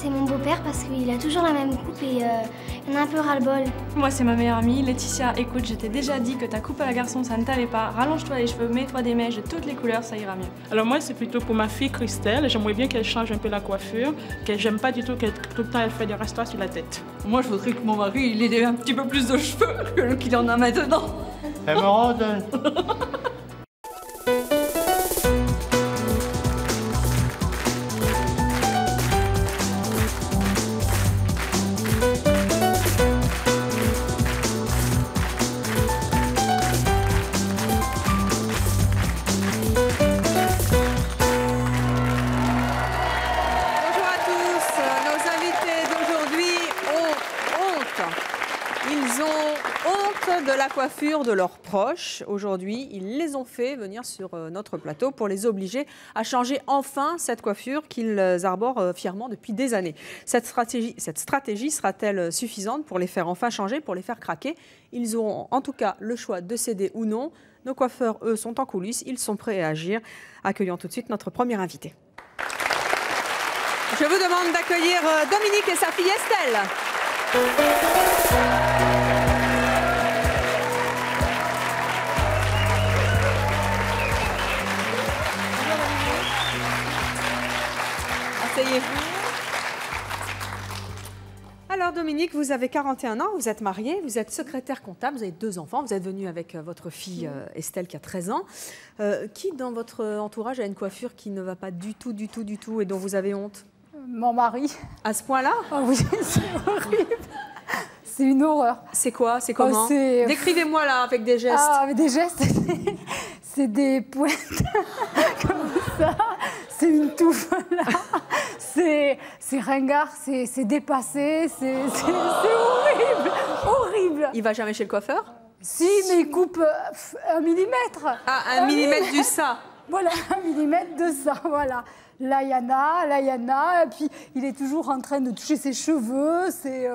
c'est mon beau-père parce qu'il a toujours la même coupe et il en a un peu ras-le-bol. Moi, c'est ma meilleure amie, Laetitia. Écoute, je t'ai déjà dit que ta coupe à la garçon, ça ne t'allait pas. Rallonge-toi les cheveux, mets-toi des mèches de toutes les couleurs, ça ira mieux. Alors moi, c'est plutôt pour ma fille Christelle. J'aimerais bien qu'elle change un peu la coiffure, qu'elle j'aime pas du tout qu'elle tout le temps elle fait des rastas sur la tête. Moi, je voudrais que mon mari il ait un petit peu plus de cheveux que qu'il en a maintenant. Émeraude. De la coiffure de leurs proches. Aujourd'hui, ils les ont fait venir sur notre plateau pour les obliger à changer enfin cette coiffure qu'ils arborent fièrement depuis des années. Cette stratégie sera-t-elle suffisante pour les faire enfin changer, pour les faire craquer? Ils auront en tout cas le choix de céder ou non. Nos coiffeurs, eux, sont en coulisses. Ils sont prêts à agir. Accueillons tout de suite notre premier invité. Je vous demande d'accueillir Dominique et sa fille Estelle. Alors Dominique, vous avez 41 ans, vous êtes mariée, vous êtes secrétaire comptable, vous avez 2 enfants, vous êtes venue avec votre fille Estelle qui a 13 ans. Qui dans votre entourage a une coiffure qui ne va pas du tout et dont vous avez honte? Mon mari. À ce point-là? Oh oui, c'est horrible. C'est une horreur. C'est quoi? C'est comment? Décrivez-moi là avec des gestes. Ah, avec des gestes, c'est des pointes comme ça. C'est une touffe là. C'est ringard, c'est dépassé, c'est horrible, horrible. Il va jamais chez le coiffeur? Si, mais il coupe 1 millimètre. Ah, 1 millimètre du ça. Voilà, 1 millimètre de ça, voilà. Là, il y en a, et puis il est toujours en train de toucher ses cheveux, c'est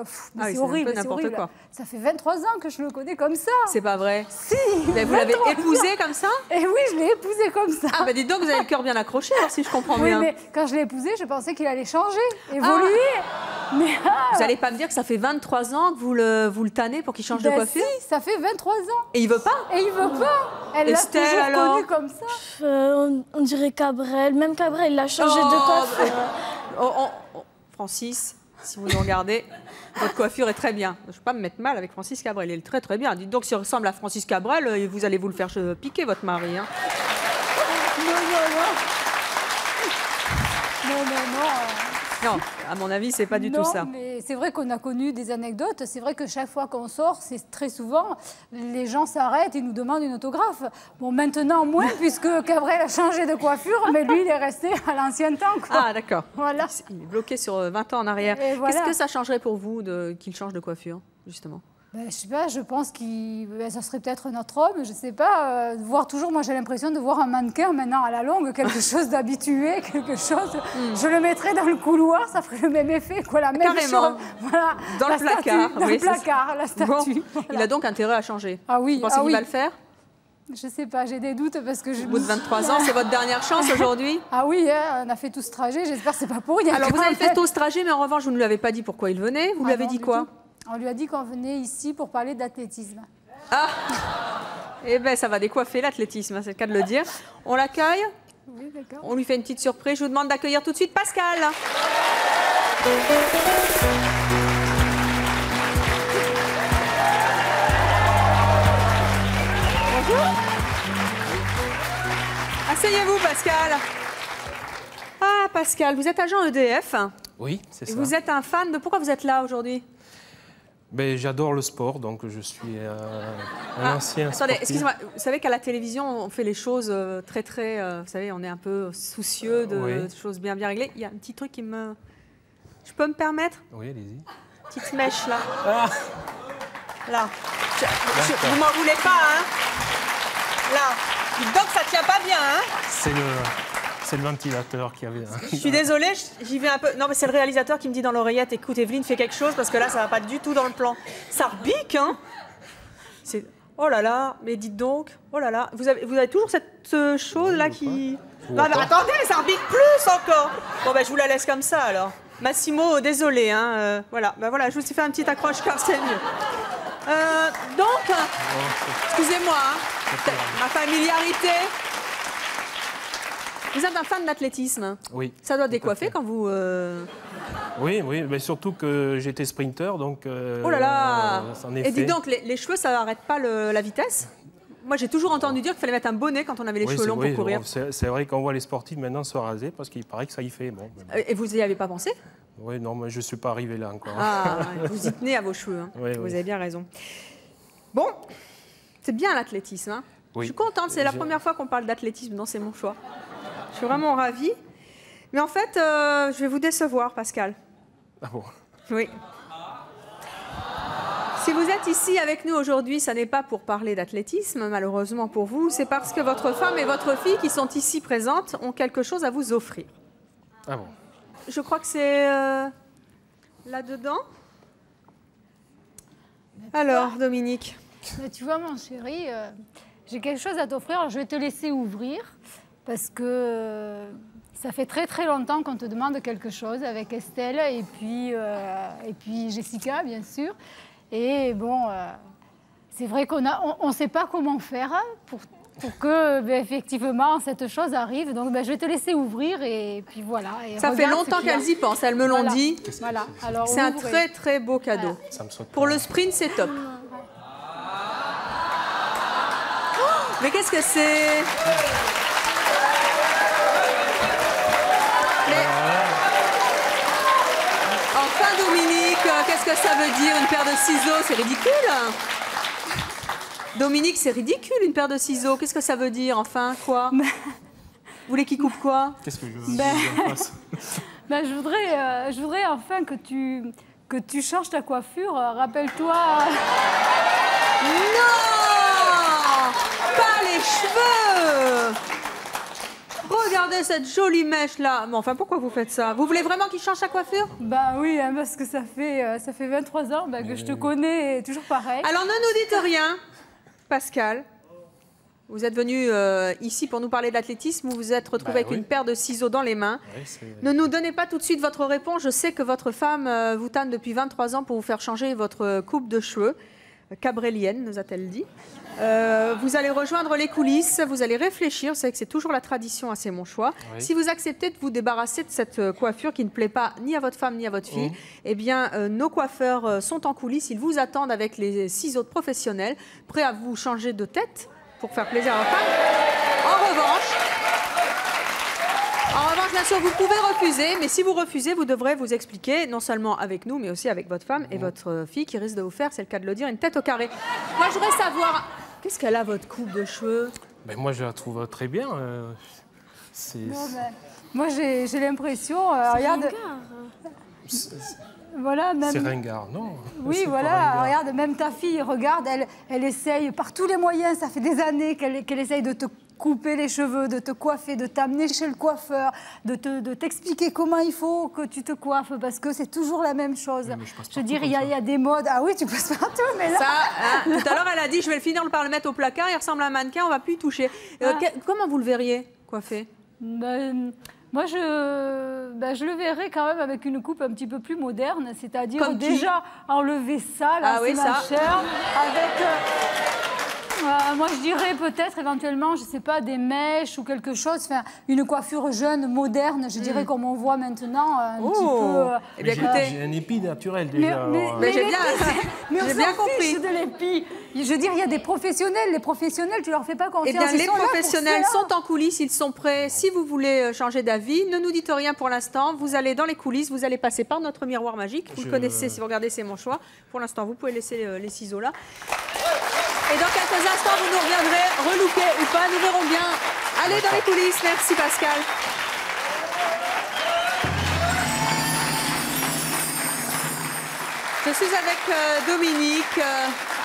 horrible, c'est horrible. Quoi. Ça fait 23 ans que je le connais comme ça. C'est pas vrai? Si. Mais vous l'avez épousé comme ça? Et oui, je l'ai épousé comme ça. Ah bah dites donc, vous avez le cœur bien accroché, alors, si je comprends bien. Oui, mais quand je l'ai épousé, je pensais qu'il allait changer, évoluer. Mais, vous n'allez pas me dire que ça fait 23 ans que vous le tannez pour qu'il change de coiffure? Si, ça fait 23 ans. Et il veut pas? Et il veut pas. Elle l'a toujours connu comme ça. On dirait Cabrel, même Cabrel, il a changé de coiffure. Francis, si vous nous regardez, votre coiffure est très bien. Je ne vais pas me mettre mal avec Francis Cabrel, il est très très bien. Dites donc, s'il ressemble à Francis Cabrel, vous allez vous le faire piquer, votre mari. Hein. Non, à mon avis, c'est pas du tout ça. Non, mais c'est vrai qu'on a connu des anecdotes. C'est vrai que chaque fois qu'on sort, c'est très souvent, les gens s'arrêtent et nous demandent une autographe. Bon, maintenant, moins, puisque Cabrel a changé de coiffure, mais lui, il est resté à l'ancien temps. Quoi. Ah, d'accord. Voilà. Il est bloqué sur 20 ans en arrière. Voilà. Qu'est-ce que ça changerait pour vous qu'il change de coiffure, justement? Ben, je sais pas, je pense que ça serait peut-être notre homme, je sais pas. Voir toujours, moi j'ai l'impression de voir un mannequin maintenant à la longue, quelque chose d'habitué, quelque chose. Je le mettrais dans le couloir, ça ferait le même effet, quoi, la même Carrément. chose. Voilà. Dans le placard. Dans le placard, la statue. Bon, voilà. Il a donc intérêt à changer. Ah oui. Vous pensez qu'il va le faire? Je sais pas, j'ai des doutes parce que Au bout de 23 ans, c'est votre dernière chance aujourd'hui? Ah oui, hein, on a fait tout ce trajet, j'espère que c'est pas pour rien. Alors vous avez fait tout ce trajet, mais en revanche, vous ne lui avez pas dit pourquoi il venait. Vous lui avez dit quoi? On lui a dit qu'on venait ici pour parler d'athlétisme. Ah! Eh bien, ça va décoiffer l'athlétisme, c'est le cas de le dire. On l'accueille? Oui, d'accord. On lui fait une petite surprise. Je vous demande d'accueillir tout de suite Pascal. Bonjour. Asseyez-vous, Pascal. Ah, Pascal, vous êtes agent EDF. Oui, c'est ça. Vous êtes un fan de... Pourquoi vous êtes là aujourd'hui? Ben, j'adore le sport, donc je suis un ancien Attendez, sportif. excusez-moi, vous savez qu'à la télévision, on fait les choses très, vous savez, on est un peu soucieux de choses bien réglées. Il y a un petit truc qui me... Je peux me permettre? Oui, allez-y. Petite mèche, là. Ah. Là. Vous m'en voulez pas, hein? Là. Dites donc, ça tient pas bien, hein? C'est le ventilateur qui avait... Je suis désolée, j'y vais un peu... Non, mais c'est le réalisateur qui me dit dans l'oreillette, écoute, Evelyne, fais quelque chose, parce que là, ça va pas du tout dans le plan. Ça rebique, hein? Oh là là, mais dites donc, oh là là, vous avez toujours cette chose-là qui... Ah, mais attendez, ça repique plus encore. Bon, ben je vous la laisse comme ça, alors. Massimo, désolé, hein, voilà. Ben voilà, je vous ai fait un petit accroche car c'est mieux. Donc, excusez-moi, hein, ma familiarité. Vous êtes un fan d'athlétisme? Oui. Ça doit décoiffer quand vous... Oui, mais surtout que j'étais sprinter, donc... oh là là c'en est Et dites fait. donc, les cheveux, ça n'arrête pas la vitesse? Moi, j'ai toujours entendu dire qu'il fallait mettre un bonnet quand on avait les cheveux longs pour courir. C'est vrai qu'on voit les sportifs maintenant se raser parce qu'il paraît que ça y fait. Bon. Et vous n'y avez pas pensé? Oui, non, moi je ne suis pas arrivé là encore. Ah, vous y tenez à vos cheveux. Hein. Oui, vous avez bien raison. Bon, c'est bien l'athlétisme. Hein. Oui. Je suis contente, c'est la première fois qu'on parle d'athlétisme dans C'est mon choix. Je suis vraiment ravie. Mais en fait, je vais vous décevoir, Pascal. Ah bon? Oui. Si vous êtes ici avec nous aujourd'hui, ça n'est pas pour parler d'athlétisme, malheureusement pour vous, c'est parce que votre femme et votre fille qui sont ici présentes ont quelque chose à vous offrir. Ah bon? Je crois que c'est là-dedans. Alors, Dominique. Mais tu vois, mon chéri, j'ai quelque chose à t'offrir. Je vais te laisser ouvrir parce que ça fait très très longtemps qu'on te demande quelque chose avec Estelle et puis Jessica, bien sûr. Et bon, c'est vrai qu'on ne sait pas comment faire pour que, effectivement, cette chose arrive. Donc, je vais te laisser ouvrir et puis voilà. Et ça fait longtemps qu'elles y pensent, elles me l'ont dit. Voilà. Alors, c'est un très très beau cadeau. Voilà. Ça me saute pour le sprint, c'est top. Oh, mais qu'est-ce que c'est? Enfin, Dominique, qu'est-ce que ça veut dire une paire de ciseaux? C'est ridicule. Dominique, c'est ridicule une paire de ciseaux. Qu'est-ce que ça veut dire? Enfin, quoi? Vous voulez qu'il coupe quoi? Qu'est-ce que je fasse? Je voudrais enfin que tu changes ta coiffure. Rappelle-toi. Non! Pas les cheveux! Regardez cette jolie mèche là. Mais enfin, pourquoi vous faites ça? Vous voulez vraiment qu'il change sa coiffure? Bah oui, hein, parce que ça fait 23 ans que je te connais et toujours pareil. Alors ne nous dites rien, Pascal. Vous êtes venu ici pour nous parler d'athlétisme. Vous vous êtes retrouvé avec une paire de ciseaux dans les mains. Oui, ne nous donnez pas tout de suite votre réponse. Je sais que votre femme vous tanne depuis 23 ans pour vous faire changer votre coupe de cheveux. Cabrélienne, nous a-t-elle dit. Vous allez rejoindre les coulisses, vous allez réfléchir. Vous savez que c'est toujours la tradition à C'est mon choix. Oui. Si vous acceptez de vous débarrasser de cette coiffure qui ne plaît pas ni à votre femme ni à votre fille, eh bien, nos coiffeurs sont en coulisses. Ils vous attendent avec les ciseaux de professionnels, prêts à vous changer de tête pour faire plaisir à votre femme. En revanche, bien sûr, vous pouvez refuser, mais si vous refusez, vous devrez vous expliquer, non seulement avec nous, mais aussi avec votre femme et votre fille qui risque de vous faire, c'est le cas de le dire, une tête au carré. Moi, je voudrais savoir, qu'est-ce qu'elle a, votre coupe de cheveux? Ben, moi, je la trouve très bien. Moi, j'ai l'impression... regarde, voilà, même... C'est ringard, non? Oui, voilà, regarde, même ta fille, regarde, elle essaye par tous les moyens, ça fait des années qu'elle essaye de te couper les cheveux, de te coiffer, de t'amener chez le coiffeur, de t'expliquer comment il faut que tu te coiffes, parce que c'est toujours la même chose. Je veux dire, il y a des modes... Ah oui, tu passes partout, mais là... Ça, hein, tout à l'heure, elle a dit, je vais le finir par le mettre au placard, il ressemble à un mannequin, on ne va plus y toucher. Comment vous le verriez coiffé? Moi, je le verrais quand même avec une coupe un petit peu plus moderne, c'est-à-dire déjà enlever ça, là, c'est ma chère, avec... moi, je dirais peut-être éventuellement, je ne sais pas, des mèches ou quelque chose, enfin, une coiffure jeune, moderne, je dirais comme on voit maintenant, un petit peu... Eh bien, écoutez, j'ai un épi naturel déjà. Mais j'ai bien compris. De l'épi. Je veux dire, il y a des professionnels. Les professionnels, tu leur fais pas confiance. Eh bien, les professionnels sont en coulisses, ils sont prêts. Si vous voulez changer d'avis, ne nous dites rien pour l'instant. Vous allez dans les coulisses, vous allez passer par notre miroir magique. Vous le connaissez, si vous regardez, c'est mon choix. Pour l'instant, vous pouvez laisser les ciseaux là. Et dans quelques instants, vous nous reviendrez, relookés ou pas, nous verrons bien. Allez dans les coulisses. Merci, Pascal. Je suis avec Dominique,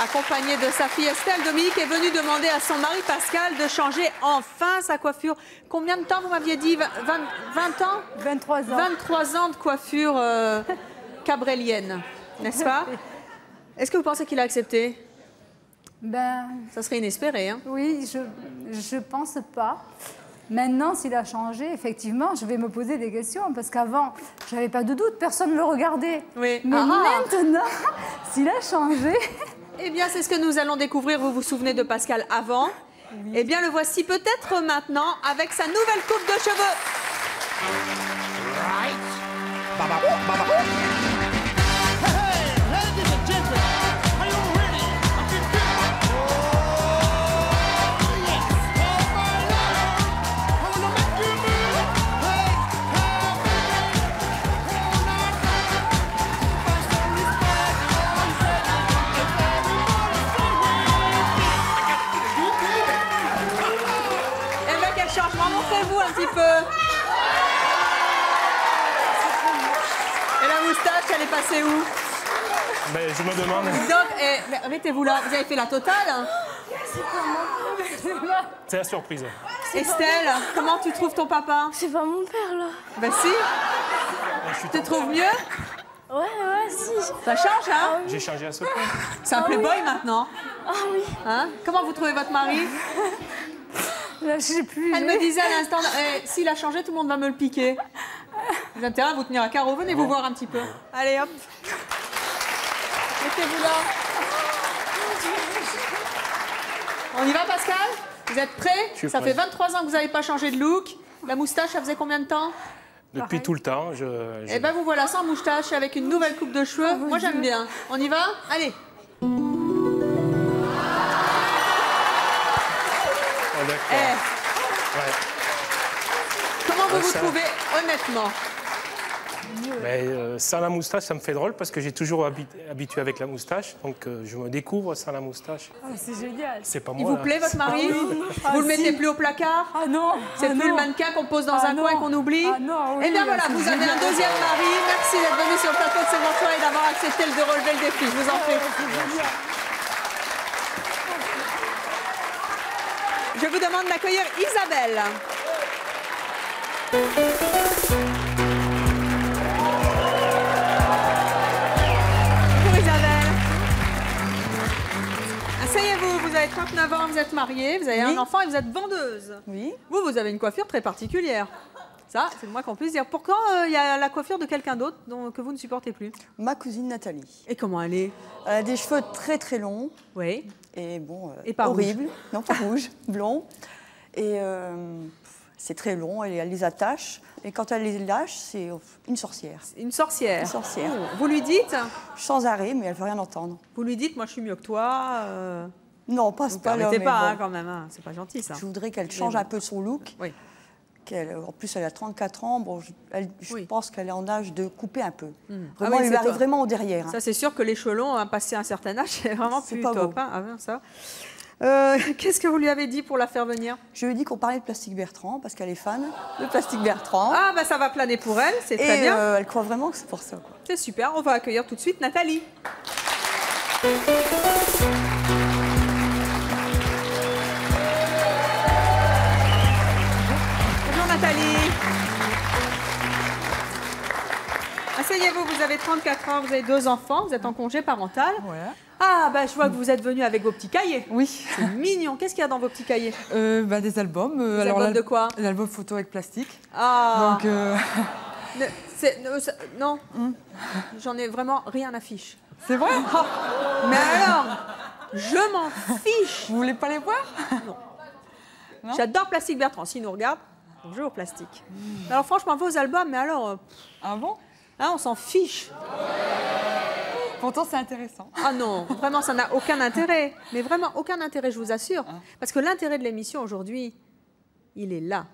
accompagnée de sa fille Estelle. Dominique est venue demander à son mari Pascal de changer enfin sa coiffure. Combien de temps vous m'aviez dit? 20 ans? 23 ans. 23 ans de coiffure cabrélienne, n'est-ce pas? Est-ce que vous pensez qu'il a accepté? Ben, Ça serait inespéré, hein? oui, je pense pas. Maintenant, s'il a changé, effectivement, je vais me poser des questions. Parce qu'avant, j'avais pas de doute, personne ne le regardait. Oui. Mais maintenant, s'il a changé... Eh bien, c'est ce que nous allons découvrir. Vous vous souvenez de Pascal avant? Eh bien, le voici peut-être maintenant avec sa nouvelle coupe de cheveux. Eh bien, quel changement. Montrez-vous un petit peu. Et la moustache, elle est passée où? Ben, je me demande. Donc, arrêtez-vous là. Vous avez fait la totale, hein? C'est la surprise. Estelle, comment tu trouves ton papa? C'est pas mon père, là. Ben si. Tu te trouves mieux? Ouais, si. Ça change, hein? J'ai changé à ce point. C'est un playboy maintenant. Ah oui. Hein? Comment vous trouvez votre mari? Là, je sais plus. Elle me disait à l'instant, s'il a changé, tout le monde va me le piquer. Vous avez intérêt à vous tenir à carreau. Venez vous voir un petit peu. Allez, hop. Mettez-vous là. On y va, Pascal? Vous êtes prêts? Je suis Ça prêt. fait 23 ans que vous n'avez pas changé de look. La moustache, ça faisait combien de temps? Depuis tout le temps, Eh ben vous voilà sans moustache, avec une nouvelle coupe de cheveux. Moi, j'aime bien. On y va? Allez. Oh, d'accord. Ouais. Comment vous vous ça- trouvez, honnêtement? Mais, sans la moustache, ça me fait drôle parce que j'ai toujours habitué avec la moustache. Donc je me découvre sans la moustache. Oh, c'est génial. C'est pas Il moi. vous là. plaît, votre mari? Vous le mettez plus au placard? Ah non. C'est plus le mannequin qu'on pose dans un non. coin et qu'on oublie? Ah non, oui, Eh bien voilà, c'est vous avez un génial. deuxième mari. Merci d'être venu sur le plateau de C'est mon choix et d'avoir accepté de relever le défi. Je vous en prie. Je vous demande d'accueillir Isabelle. Bonjour Isabelle. Asseyez-vous, vous avez 39 ans, vous êtes mariée, vous avez un enfant et vous êtes vendeuse. Oui. Vous avez une coiffure très particulière. Ça, c'est le moins qu'on puisse dire. Pourquoi il y a la coiffure de quelqu'un d'autre que vous ne supportez plus? Ma cousine Nathalie. Et comment elle est? Elle a des cheveux très très longs Oui. et bon, Et pas horrible. Non, pas rouge, blond. Et c'est très long, elle les attache. Et quand elle les lâche, c'est une sorcière. Une sorcière. Une sorcière. Oh. Vous lui dites? Sans arrêt, mais elle ne veut rien entendre. Vous lui dites, moi je suis mieux que toi. Non, pas Vous ce pas-là. permettez mais pas, bon. hein, quand même. Hein. C'est pas gentil, ça. Je voudrais qu'elle change un peu son look. Oui. En plus, elle a 34 ans. Bon, je Oui. pense qu'elle est en âge de couper un peu. Ah Vraiment, oui, elle lui c'est arrive toi. vraiment au derrière. Hein. Ça, c'est sûr que les cheveux longs, passé un certain âge, c'est vraiment C'est plus pas top. beau. Hein. Ah, non, ça. Qu'est-ce que vous lui avez dit pour la faire venir? Je lui ai dit qu'on parlait de Plastique Bertrand parce qu'elle est fan de Plastique Bertrand. Ah, bah ça va planer pour elle, c'est très Et bien. elle croit vraiment que c'est pour ça. Quoi. C'est super. On va accueillir tout de suite Nathalie. Bonjour Nathalie. Asseyez-vous, vous avez 34 ans, vous avez 2 enfants, vous êtes en congé parental. Ouais. Ah, bah je vois que vous êtes venu avec vos petits cahiers. Oui. C'est mignon. Qu'est-ce qu'il y a dans vos petits cahiers? Des albums. Des albums de quoi? Des albums photos avec plastique. Ah. Donc, non, j'en ai vraiment rien à fiche. c'est vrai. Mais alors, je m'en fiche. Vous voulez pas les voir? Non. J'adore Plastique Bertrand. S'il nous regarde, bonjour Plastique. Alors franchement, vos albums, mais alors, Ah bon? hein, on s'en fiche. Pourtant, c'est intéressant. Ah non, vraiment, ça n'a aucun intérêt. Mais vraiment, aucun intérêt, je vous assure. Parce que l'intérêt de l'émission aujourd'hui, il est là.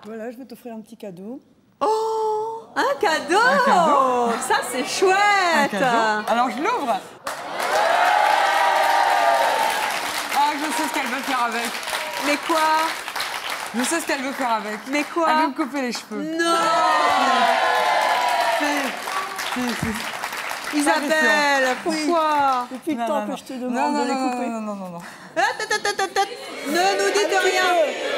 Voilà, je vais t'offrir un petit cadeau. Oh, un cadeau, ça, c'est chouette. Un cadeau. Alors, je l'ouvre. Ah, je sais ce qu'elle veut faire avec. Mais quoi? Je sais ce qu'elle veut faire avec. Mais quoi? Elle veut me couper les cheveux. Non. Isabelle, pourquoi? Depuis le Non, temps non, que non. je te demande Non, non, de les non, couper. non, non, non, non. Ne nous dites rien.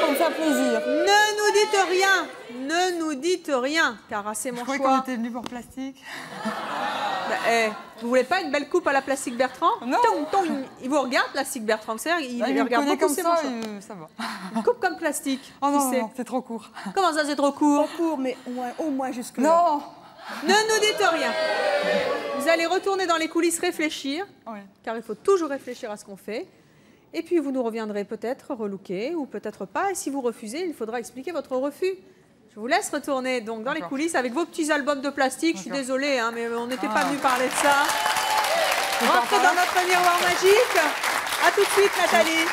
Pour me faire plaisir. Ne nous dites rien. Ne nous dites rien. Car c'est Je mon croyais qu'on choix. était venus pour plastique. Vous voulez pas une belle coupe à la Plastique Bertrand? Non. Il vous regarde, Plastique Bertrand. Il Là, il me regarde connaît beaucoup comme ses ça, manchots. ça va. Une coupe comme plastique. Oh qui non, sait non, c'est trop court. Comment ça, c'est trop court? Pas court, mais au moins jusque là. Non. Ne nous dites rien. Vous allez retourner dans les coulisses réfléchir, Oui. car il faut toujours réfléchir à ce qu'on fait. Et puis vous nous reviendrez peut-être relooker ou peut-être pas. Et si vous refusez, il faudra expliquer votre refus. Je vous laisse retourner donc dans les coulisses avec vos petits albums de plastique. Je suis désolée, hein, mais on n'était pas venu parler de ça. Rentrez dans notre miroir magique. À tout de suite, Nathalie.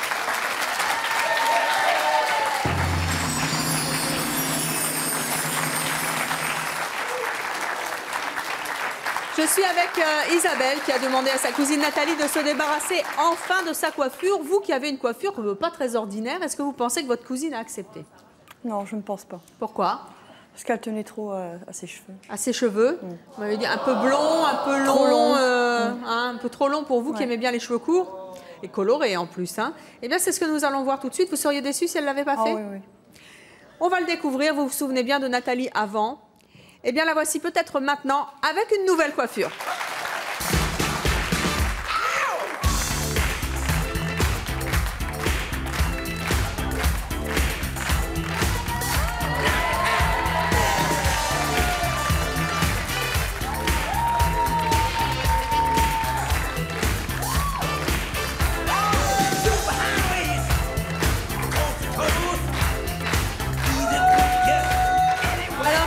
Je suis avec Isabelle qui a demandé à sa cousine Nathalie de se débarrasser enfin de sa coiffure. Vous qui avez une coiffure pas très ordinaire, est-ce que vous pensez que votre cousine a accepté? Non, je ne pense pas. Pourquoi? Parce qu'elle tenait trop à ses cheveux. À ses cheveux? Vous m'avez dit un peu blond, un peu long, Trop long. un peu trop long pour vous qui aimez bien les cheveux courts et colorés en plus. Hein. Eh bien, c'est ce que nous allons voir tout de suite. Vous seriez déçue si elle ne l'avait pas fait? Oui, oui. On va le découvrir. Vous vous souvenez bien de Nathalie avant? Eh bien, la voici peut-être maintenant avec une nouvelle coiffure.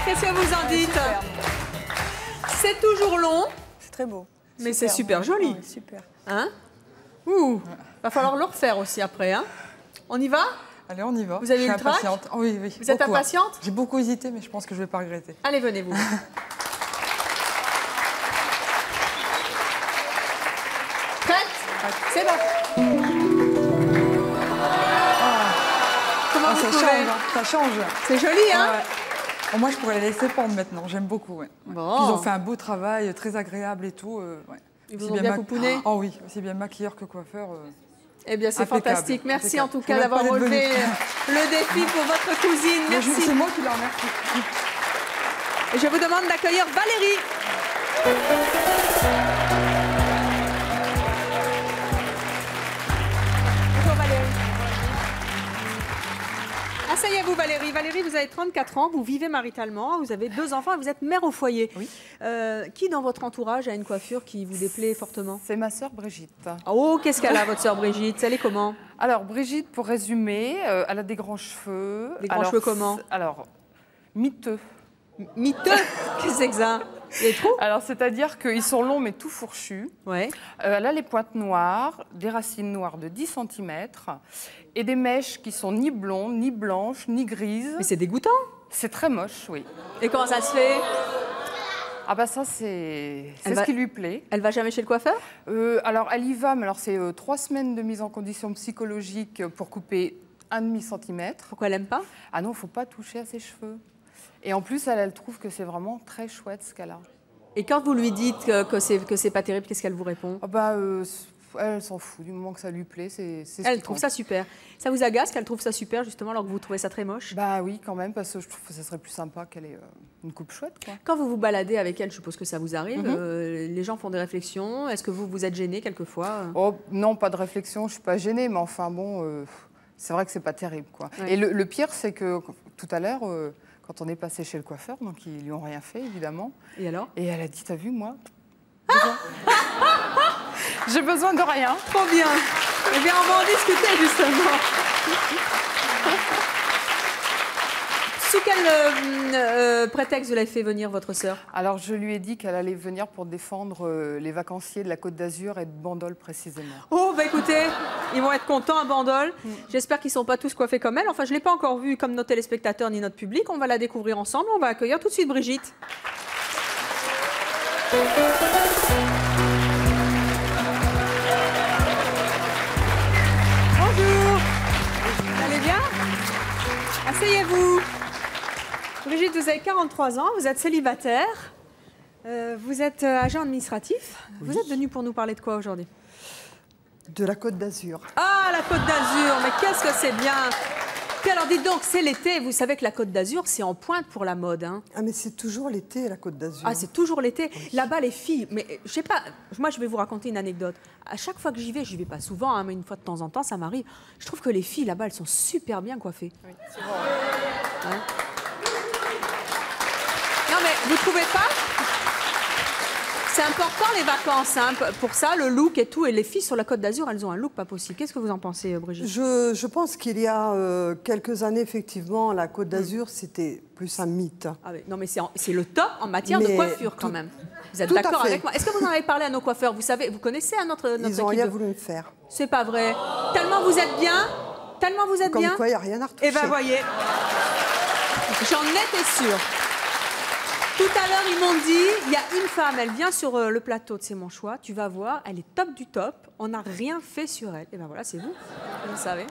Qu'est-ce que vous en dites? C'est toujours long. C'est très beau. Mais c'est super joli. Oui, super. Hein? Ouh. Va falloir le refaire aussi après. Hein? On y va? Allez, on y va. Vous avez Je suis une trac? impatiente. Oh, oui, oui. Vous êtes beaucoup, impatiente? J'ai beaucoup hésité, mais je pense que je ne vais pas regretter. Allez, venez-vous. Prête? C'est bon. Comment vous Ça trouvez? change, hein, ça change. C'est joli, hein? Ouais. Bon, moi, je pourrais les laisser pendre maintenant. J'aime beaucoup. Ouais. Bon. Puis ils ont fait un beau travail, très agréable et tout. Ouais. Ils vous Aussi ont bien pouponné? Oh oui, aussi bien maquilleur que coiffeur. Eh bien, c'est Impeccable, fantastique. Merci impeccable. en tout Je cas vous d'avoir remercie d'être relevé venu. le défi pour votre cousine. Mais Merci. c'est moi qui la remercie. Et je vous demande d'accueillir Valérie. Bonjour Valérie. Asseyez-vous Valérie. Valérie, vous avez 34 ans, vous vivez maritalement, vous avez 2 enfants et vous êtes mère au foyer. Oui. Qui dans votre entourage a une coiffure qui vous déplaît fortement? C'est ma sœur Brigitte. Oh, qu'est-ce qu'elle a votre sœur Brigitte? Elle est comment? Alors Brigitte, pour résumer, elle a des grands cheveux. Des grands cheveux comment? Alors, miteux. Miteux? Qu'est-ce que c'est que ça? Les trous? Alors, c'est-à-dire qu'ils sont longs mais tout fourchus. Ouais. Elle a les pointes noires, des racines noires de 10 cm et des mèches qui sont ni blondes, ni blanches, ni grises. Mais c'est dégoûtant. C'est très moche, oui. Et comment ça se fait? Ah bah ça, c'est Elle ce va- qui lui plaît. Elle va jamais chez le coiffeur? Alors, elle y va, mais alors c'est 3 semaines de mise en condition psychologique pour couper 1,5 cm. Pourquoi elle aime pas? Ah non, il ne faut pas toucher à ses cheveux. Et en plus, elle trouve que c'est vraiment très chouette ce qu'elle a. Et quand vous lui dites que c'est pas terrible, qu'est-ce qu'elle vous répond? Ah bah, elle s'en fout, du moment que ça lui plaît, c'est ce Elle qui trouve compte. ça super. Ça vous agace qu'elle trouve ça super, justement, alors que vous trouvez ça très moche? Bah oui, quand même, parce que je trouve que ça serait plus sympa qu'elle ait une coupe chouette, quoi. Quand vous vous baladez avec elle, je suppose que ça vous arrive, Mhm. les gens font des réflexions. Est-ce que vous êtes gêné quelquefois? Oh, non, pas de réflexion, je suis pas gênée, mais enfin bon, c'est vrai que c'est pas terrible, quoi. Ouais. Et le pire, c'est que tout à l'heure, quand on est passé chez le coiffeur, donc ils lui ont rien fait, évidemment. Et alors? Et elle a dit, t'as vu, moi j'ai besoin de rien. Trop bien. Eh bien, on va en discuter, justement. Sous quel prétexte vous l'avez fait venir, votre sœur? Alors, je lui ai dit qu'elle allait venir pour défendre les vacanciers de la Côte d'Azur et de Bandol, précisément. Oh, bah écoutez, ils vont être contents à Bandol. J'espère qu'ils ne sont pas tous coiffés comme elle. Enfin, je ne l'ai pas encore vue comme nos téléspectateurs ni notre public. On va la découvrir ensemble. On va accueillir tout de suite Brigitte. Bonjour. Vous allez bien? Asseyez-vous. Brigitte, vous avez 43 ans, vous êtes célibataire, vous êtes agent administratif. Oui. Vous êtes venu pour nous parler de quoi aujourd'hui? De la Côte d'Azur. Ah, la Côte d'Azur, mais qu'est-ce que c'est bien! Puis alors, dites donc, c'est l'été. Vous savez que la Côte d'Azur, c'est en pointe pour la mode. Hein. Ah, mais c'est toujours l'été, la Côte d'Azur. Ah, c'est toujours l'été. Là-bas, les filles, mais je sais pas, moi, je vais vous raconter une anecdote. À chaque fois que j'y vais pas souvent, hein, mais une fois de temps en temps, ça m'arrive. Je trouve que les filles, là-bas, elles sont super bien coiffées. Oui, c'est bon. Hein? Non, mais vous trouvez pas? C'est important les vacances, hein, pour ça, le look et tout. Et les filles sur la Côte d'Azur, elles ont un look pas possible. Qu'est-ce que vous en pensez, Brigitte? Je pense qu'il y a quelques années, effectivement, la Côte d'Azur, c'était plus un mythe. Ah oui, non, mais c'est le top en matière de coiffure, quand même. Vous êtes tout à d'accord fait. avec moi? Est-ce que vous en avez parlé à nos coiffeurs? Vous savez, vous connaissez notre Ils ont équipe rien de... voulu me faire. C'est pas vrai. Tellement vous êtes bien. Tellement vous êtes Comme bien. quoi, il n'y a rien à retoucher. Eh ben, voyez. J'en étais sûre. Tout à l'heure, ils m'ont dit, il y a une femme, elle vient sur le plateau de C'est mon choix, tu vas voir, elle est top du top, on n'a rien fait sur elle. Et ben voilà, c'est vous, vous savez.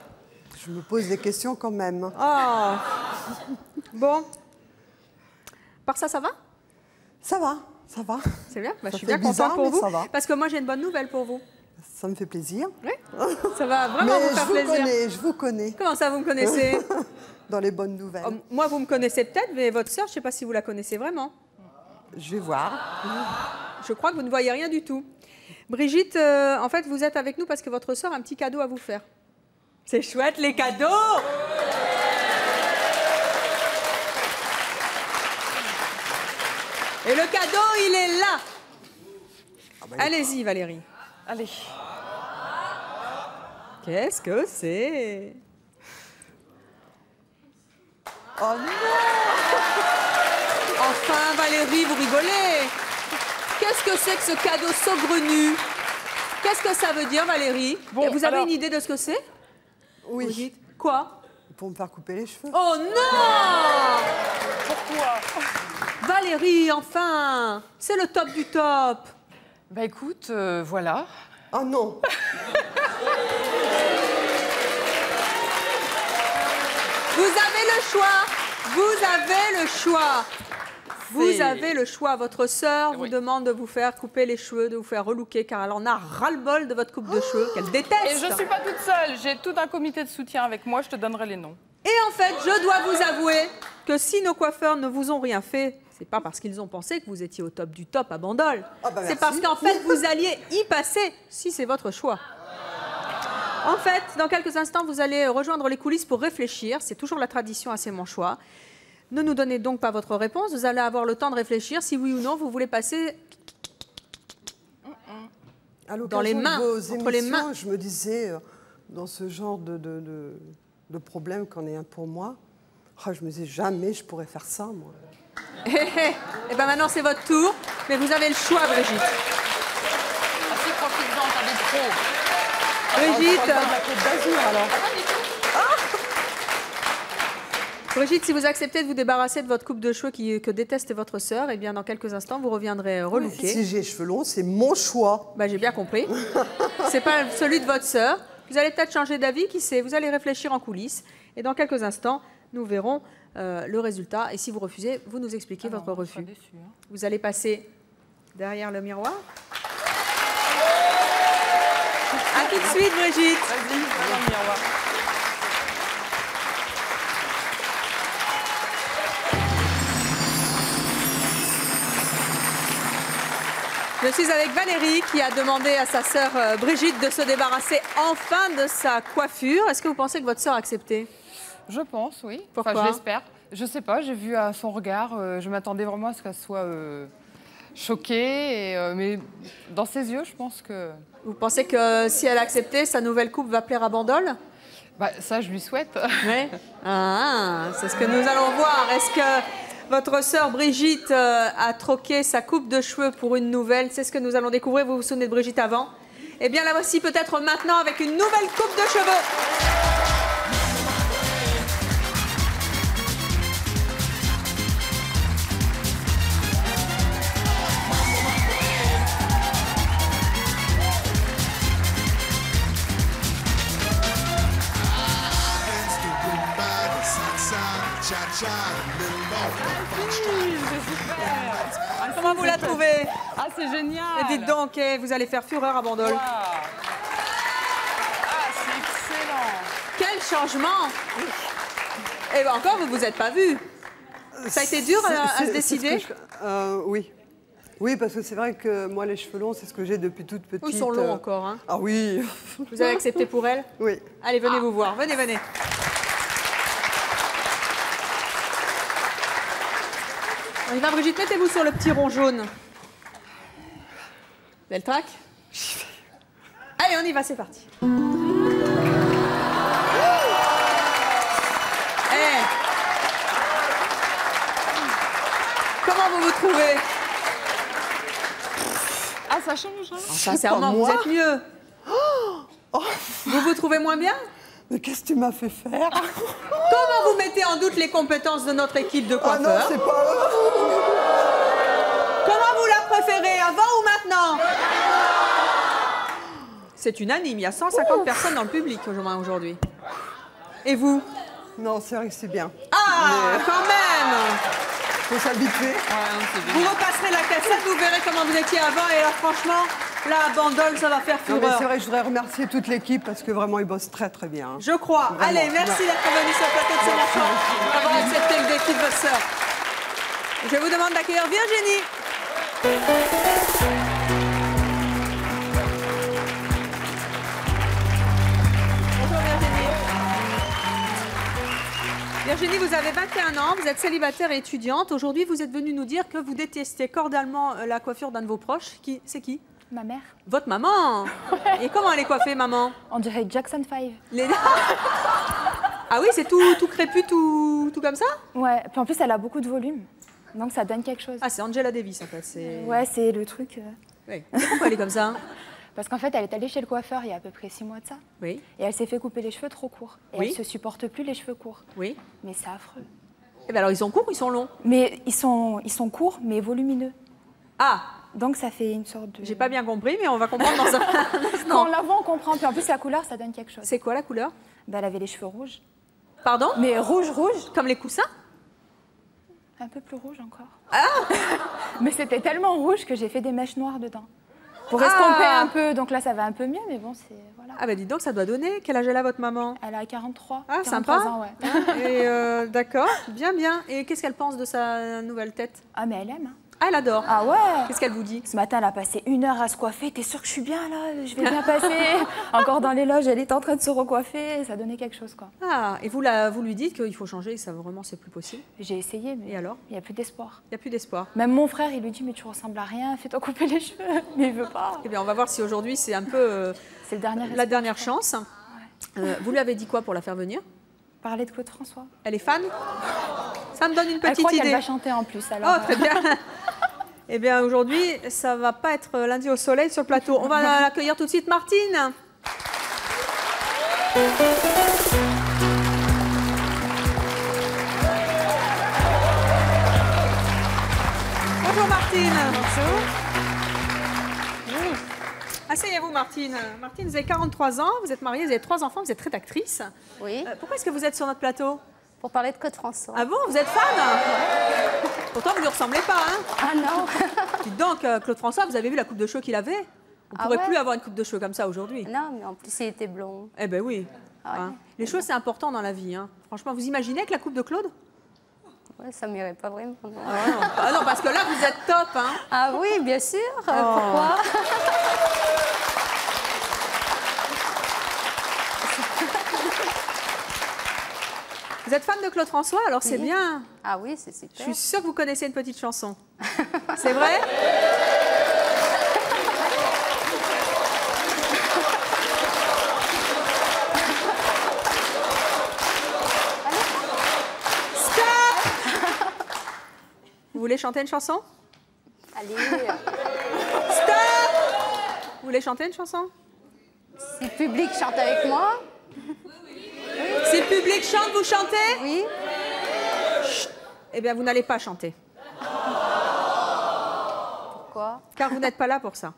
Je me pose des questions quand même. Oh. Bon. Par ça, ça va? Ça va, ça va. C'est bien, bah, je suis fait bien contente bizarre, pour mais vous, ça va. parce que moi j'ai une bonne nouvelle pour vous. Ça me fait plaisir. Oui, ça va vraiment Mais vous faire plaisir. je vous connais. Comment ça, vous me connaissez? Dans les bonnes nouvelles. Oh, moi, vous me connaissez peut-être, mais votre sœur, je ne sais pas si vous la connaissez vraiment. Je vais voir. Je crois que vous ne voyez rien du tout. Brigitte, en fait, vous êtes avec nous parce que votre sœur a un petit cadeau à vous faire. C'est chouette, les cadeaux! Et le cadeau, il est là. Allez-y, Valérie. Allez. Qu'est-ce que c'est? Oh non! Enfin, Valérie, vous rigolez. Qu'est-ce que c'est que ce cadeau saugrenu? Qu'est-ce que ça veut dire, Valérie? Bon, vous avez alors... une idée de ce que c'est? Oui. Brigitte. Quoi? Pour me faire couper les cheveux. Oh non! Pourquoi? Valérie, enfin! C'est le top du top. Bah écoute, voilà. Oh non! Vous avez le choix. Vous avez le choix. Vous avez le choix. Votre sœur vous demande de vous faire couper les cheveux, de vous faire relooker, car elle en a ras-le-bol de votre coupe de cheveux, qu'elle déteste. Et je ne suis pas toute seule. J'ai tout un comité de soutien avec moi. Je te donnerai les noms. Et en fait, je dois vous avouer que si nos coiffeurs ne vous ont rien fait, c'est pas parce qu'ils ont pensé que vous étiez au top du top à Bandol. Ah bah c'est merci. parce qu'en fait, vous alliez y passer, si c'est votre choix. En fait, dans quelques instants, vous allez rejoindre les coulisses pour réfléchir. C'est toujours la tradition à C'est mon choix. Ne nous donnez donc pas votre réponse. Vous allez avoir le temps de réfléchir si oui ou non vous voulez passer dans les mains, de vos entre les émissions, mains. je me disais, dans ce genre de problème qu'en est un pour moi, je me disais jamais je pourrais faire ça, moi. Et bien maintenant, c'est votre tour. Mais vous avez le choix, Brigitte. Assez profites-en, t'as des pros. Brigitte. On parle pas de la Côte d'Azur, alors. Brigitte, si vous acceptez de vous débarrasser de votre coupe de cheveux que déteste votre sœur, eh bien dans quelques instants, vous reviendrez relooker. Si j'ai les cheveux longs, c'est mon choix. Bah, j'ai bien compris. C'est pas celui de votre sœur. Vous allez peut-être changer d'avis, qui sait. Vous allez réfléchir en coulisses. Et dans quelques instants, nous verrons le résultat. Et si vous refusez, vous nous expliquez votre refus. Déçu, hein. Vous allez passer derrière le miroir. À tout de suite, Brigitte. Vas-y, va dans le miroir. Je suis avec Valérie qui a demandé à sa sœur Brigitte de se débarrasser enfin de sa coiffure. Est-ce que vous pensez que votre sœur a accepté? Je pense, oui. Pourquoi? Enfin, je l'espère. Je sais pas, j'ai vu à son regard, je m'attendais vraiment à ce qu'elle soit choquée. Mais dans ses yeux, je pense que... Vous pensez que si elle a accepté, sa nouvelle coupe va plaire à Bandol? Bah, ça, je lui souhaite. Oui. Ah, c'est ce que nous allons voir. Est-ce que votre sœur Brigitte a troqué sa coupe de cheveux pour une nouvelle? C'est ce que nous allons découvrir. Vous vous souvenez de Brigitte avant? Eh bien, la voici peut-être maintenant avec une nouvelle coupe de cheveux. Comment vous la trouvez? Ah, c'est génial. Et dites donc, vous allez faire fureur à Bandol. Wow. Ah, c'est excellent. Quel changement! Et ben encore, vous vous êtes pas vu. Ça a été dur à se décider. Oui. Oui, parce que c'est vrai que moi, les cheveux longs, c'est ce que j'ai depuis toute petite. Ils sont longs encore. Hein. Ah oui. Vous avez accepté pour elle? Oui. Allez, venez vous voir. Venez, venez. On y va, Brigitte, mettez-vous sur le petit rond jaune. Belle traque. Allez, on y va, c'est parti. Comment vous vous trouvez? Ah, ça change, hein? Sincèrement, vous êtes mieux. Vous vous trouvez moins bien? Mais qu'est-ce que tu m'as fait faire? Comment vous mettez en doute les compétences de notre équipe de coiffeurs? Ah non, c'est pas... Comment vous la préférez, avant ou maintenant? C'est unanime, il y a 150 personnes dans le public aujourd'hui. Et vous? Non, c'est vrai que c'est bien. Ah, quand même! Faut s'habituer. Vous repasserez la cassette, vous verrez comment vous étiez avant, et là, franchement, la bandole, ça va faire Non, mais fureur. c'est vrai, je voudrais remercier toute l'équipe parce que vraiment, ils bossent très très bien. Je crois. Vraiment. Allez, merci d'être venu sur le plateau de Sénat, d'avoir accepté le défi de votre sœur. Je vous demande d'accueillir Virginie. Bonjour Virginie. Virginie, vous avez 21 ans, vous êtes célibataire et étudiante. Aujourd'hui, vous êtes venue nous dire que vous détestez cordialement la coiffure d'un de vos proches. C'est qui? Ma mère. Votre maman? Et comment elle est coiffée, maman? On dirait Jackson 5. Ah oui, c'est tout crépus, tout comme ça? Ouais, puis en plus, elle a beaucoup de volume. Donc ça donne quelque chose. Ah, c'est Angela Davis en fait. Ouais, c'est le truc. Oui. Pourquoi elle est comme ça? Parce qu'en fait, elle est allée chez le coiffeur il y a à peu près 6 mois de ça. Oui. Et elle s'est fait couper les cheveux trop courts. Et Oui. elle se supporte plus les cheveux courts. Oui. Mais c'est affreux. Eh bien alors, ils sont courts ou ils sont longs? Mais ils sont courts, mais volumineux. Ah! Donc ça fait une sorte de... J'ai pas bien compris, mais on va comprendre dans un Quand on la voit, on comprend. Puis en plus, la couleur, ça donne quelque chose. C'est quoi la couleur? Bah, elle avait les cheveux rouges. Pardon? Mais rouge. Comme les coussins? Un peu plus rouge encore. Ah. Mais c'était tellement rouge que j'ai fait des mèches noires dedans. Pour estomper un peu. Donc là, ça va un peu mieux, mais bon, c'est... Voilà. Ah bah dis donc, ça doit donner. Quel âge elle a, votre maman? Elle a 43. Ah, 43 sympa. ans, ouais. Et d'accord, bien. Et qu'est-ce qu'elle pense de sa nouvelle tête? Ah, mais elle aime, hein. Ah, elle adore. Ah ouais. Qu'est-ce qu'elle vous dit? Ce matin, elle a passé 1 heure à se coiffer. T'es sûre que je suis bien là? Je vais bien passer. Encore dans les loges, elle était en train de se recoiffer. Ça donnait quelque chose, quoi. Ah, et vous lui dites qu'il faut changer, ça vraiment, c'est plus possible? J'ai essayé, mais et alors? Il n'y a plus d'espoir. Il n'y a plus d'espoir. Même mon frère, il lui dit, mais tu ressembles à rien, fais-toi couper les cheveux. Mais il veut pas. Eh bien, on va voir si aujourd'hui, c'est un peu c'est le la dernière chance. Ouais. Vous lui avez dit quoi pour la faire venir? Parler de Claude François. Elle est fan? Ça me donne une petite elle croit idée. qu'elle va chanter en plus, alors. Oh, très bien. Eh bien, aujourd'hui, ça va pas être lundi au soleil sur le plateau. On va accueillir tout de suite Martine. Bonjour Martine. Bonjour. Asseyez-vous Martine. Martine, vous avez 43 ans, vous êtes mariée, vous avez 3 enfants, vous êtes rédactrice. Oui. Pourquoi est-ce que vous êtes sur notre plateau? Pour parler de Claude François. Ah bon, vous êtes fan? Pourtant, vous ne lui ressemblez pas, hein? Ah non. Dites donc, Claude François, vous avez vu la coupe de cheveux qu'il avait? On ne pourrait plus avoir une coupe de cheveux comme ça aujourd'hui. Non, mais en plus, il était blond. Eh ben oui. Ah ouais. Hein. Les cheveux, c'est important dans la vie. Hein. Franchement, vous imaginez avec la coupe de Claude? Ouais, ça ne m'irait pas vraiment. Ah non, parce que là, vous êtes top. Hein. Ah oui, bien sûr. Pourquoi? Vous êtes fan de Claude François, alors c'est bien. Ah oui, c'est super. Je suis sûre que vous connaissez une petite chanson. C'est vrai? Vous voulez chanter une chanson? Allez. Stop! Vous voulez chanter une chanson? Si le public chante avec moi. Si le public chante, vous chantez? Oui. Chut. Eh bien, vous n'allez pas chanter. Pourquoi? Car vous n'êtes pas là pour ça.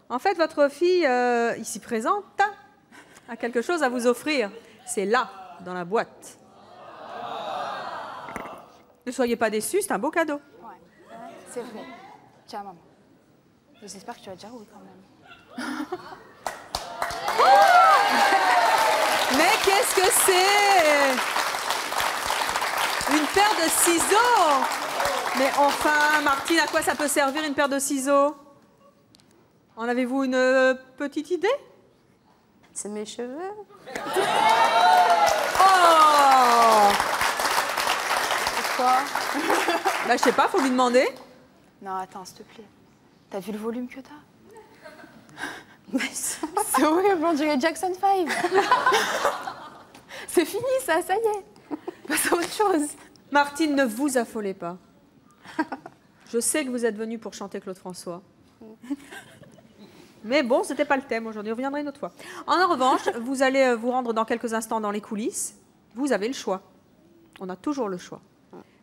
En fait, votre fille, ici présente, a quelque chose à vous offrir. C'est là, dans la boîte. Ne soyez pas déçus, c'est un beau cadeau. Ouais, c'est vrai. Tiens, maman. J'espère que tu vas dire oui quand même. Mais qu'est-ce Qu'est-ce que c'est? Une paire de ciseaux. Mais enfin, Martine, à quoi ça peut servir une paire de ciseaux? En avez-vous une petite idée? C'est mes cheveux. Oh! Pourquoi? Bah, je sais pas, faut lui demander. Non, attends, s'il te plaît. T'as vu le volume que t'as? C'est horrible, on dirait Jackson 5. C'est fini ça y est. Passe à autre chose. Martine, ne vous affolez pas. Je sais que vous êtes venue pour chanter Claude François. Mais bon, ce n'était pas le thème aujourd'hui, on reviendra une autre fois. En revanche, vous allez vous rendre dans quelques instants dans les coulisses. Vous avez le choix. On a toujours le choix.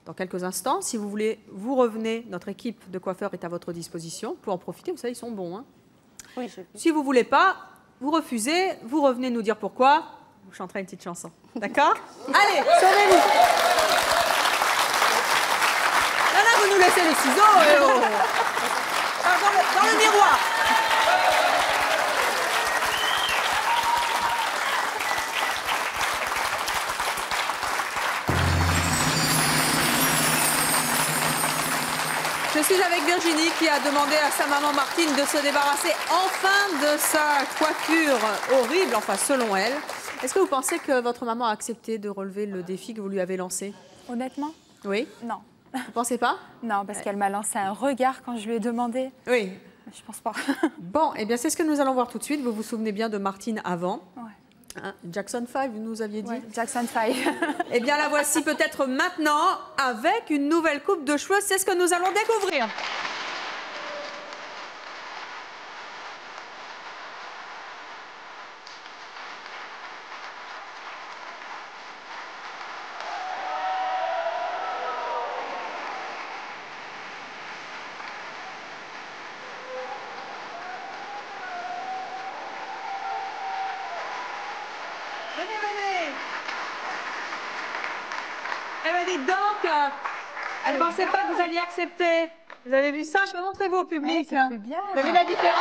Dans quelques instants, si vous voulez, vous revenez. Notre équipe de coiffeurs est à votre disposition. Pour en profiter, vous savez, ils sont bons. Hein. Oui, si vous ne voulez pas, vous refusez, vous revenez nous dire pourquoi. Vous chanterez une petite chanson. D'accord? Allez, sauvez-vous. Là, vous nous laissez les ciseaux. Dans le miroir. Je suis avec Virginie qui a demandé à sa maman Martine de se débarrasser enfin de sa coiffure horrible, enfin selon elle. Est-ce que vous pensez que votre maman a accepté de relever le défi que vous lui avez lancé? Honnêtement? Oui. Non. Vous pensez pas? Non, parce qu'elle m'a lancé un regard quand je lui ai demandé. Oui. Je pense pas. Bon, eh bien c'est ce que nous allons voir tout de suite. Vous vous souvenez bien de Martine avant? Ouais. Hein, Jackson 5, vous nous aviez dit? Ouais, Jackson 5. Eh bien la voici peut-être maintenant avec une nouvelle coupe de cheveux. C'est ce que nous allons découvrir. Eh bien, dites donc, elle ne pensait pas que vous alliez accepter. Vous avez vu ça? Je peux montrer vous au public. Ouais, ça fait bien. Vous avez vu la différence?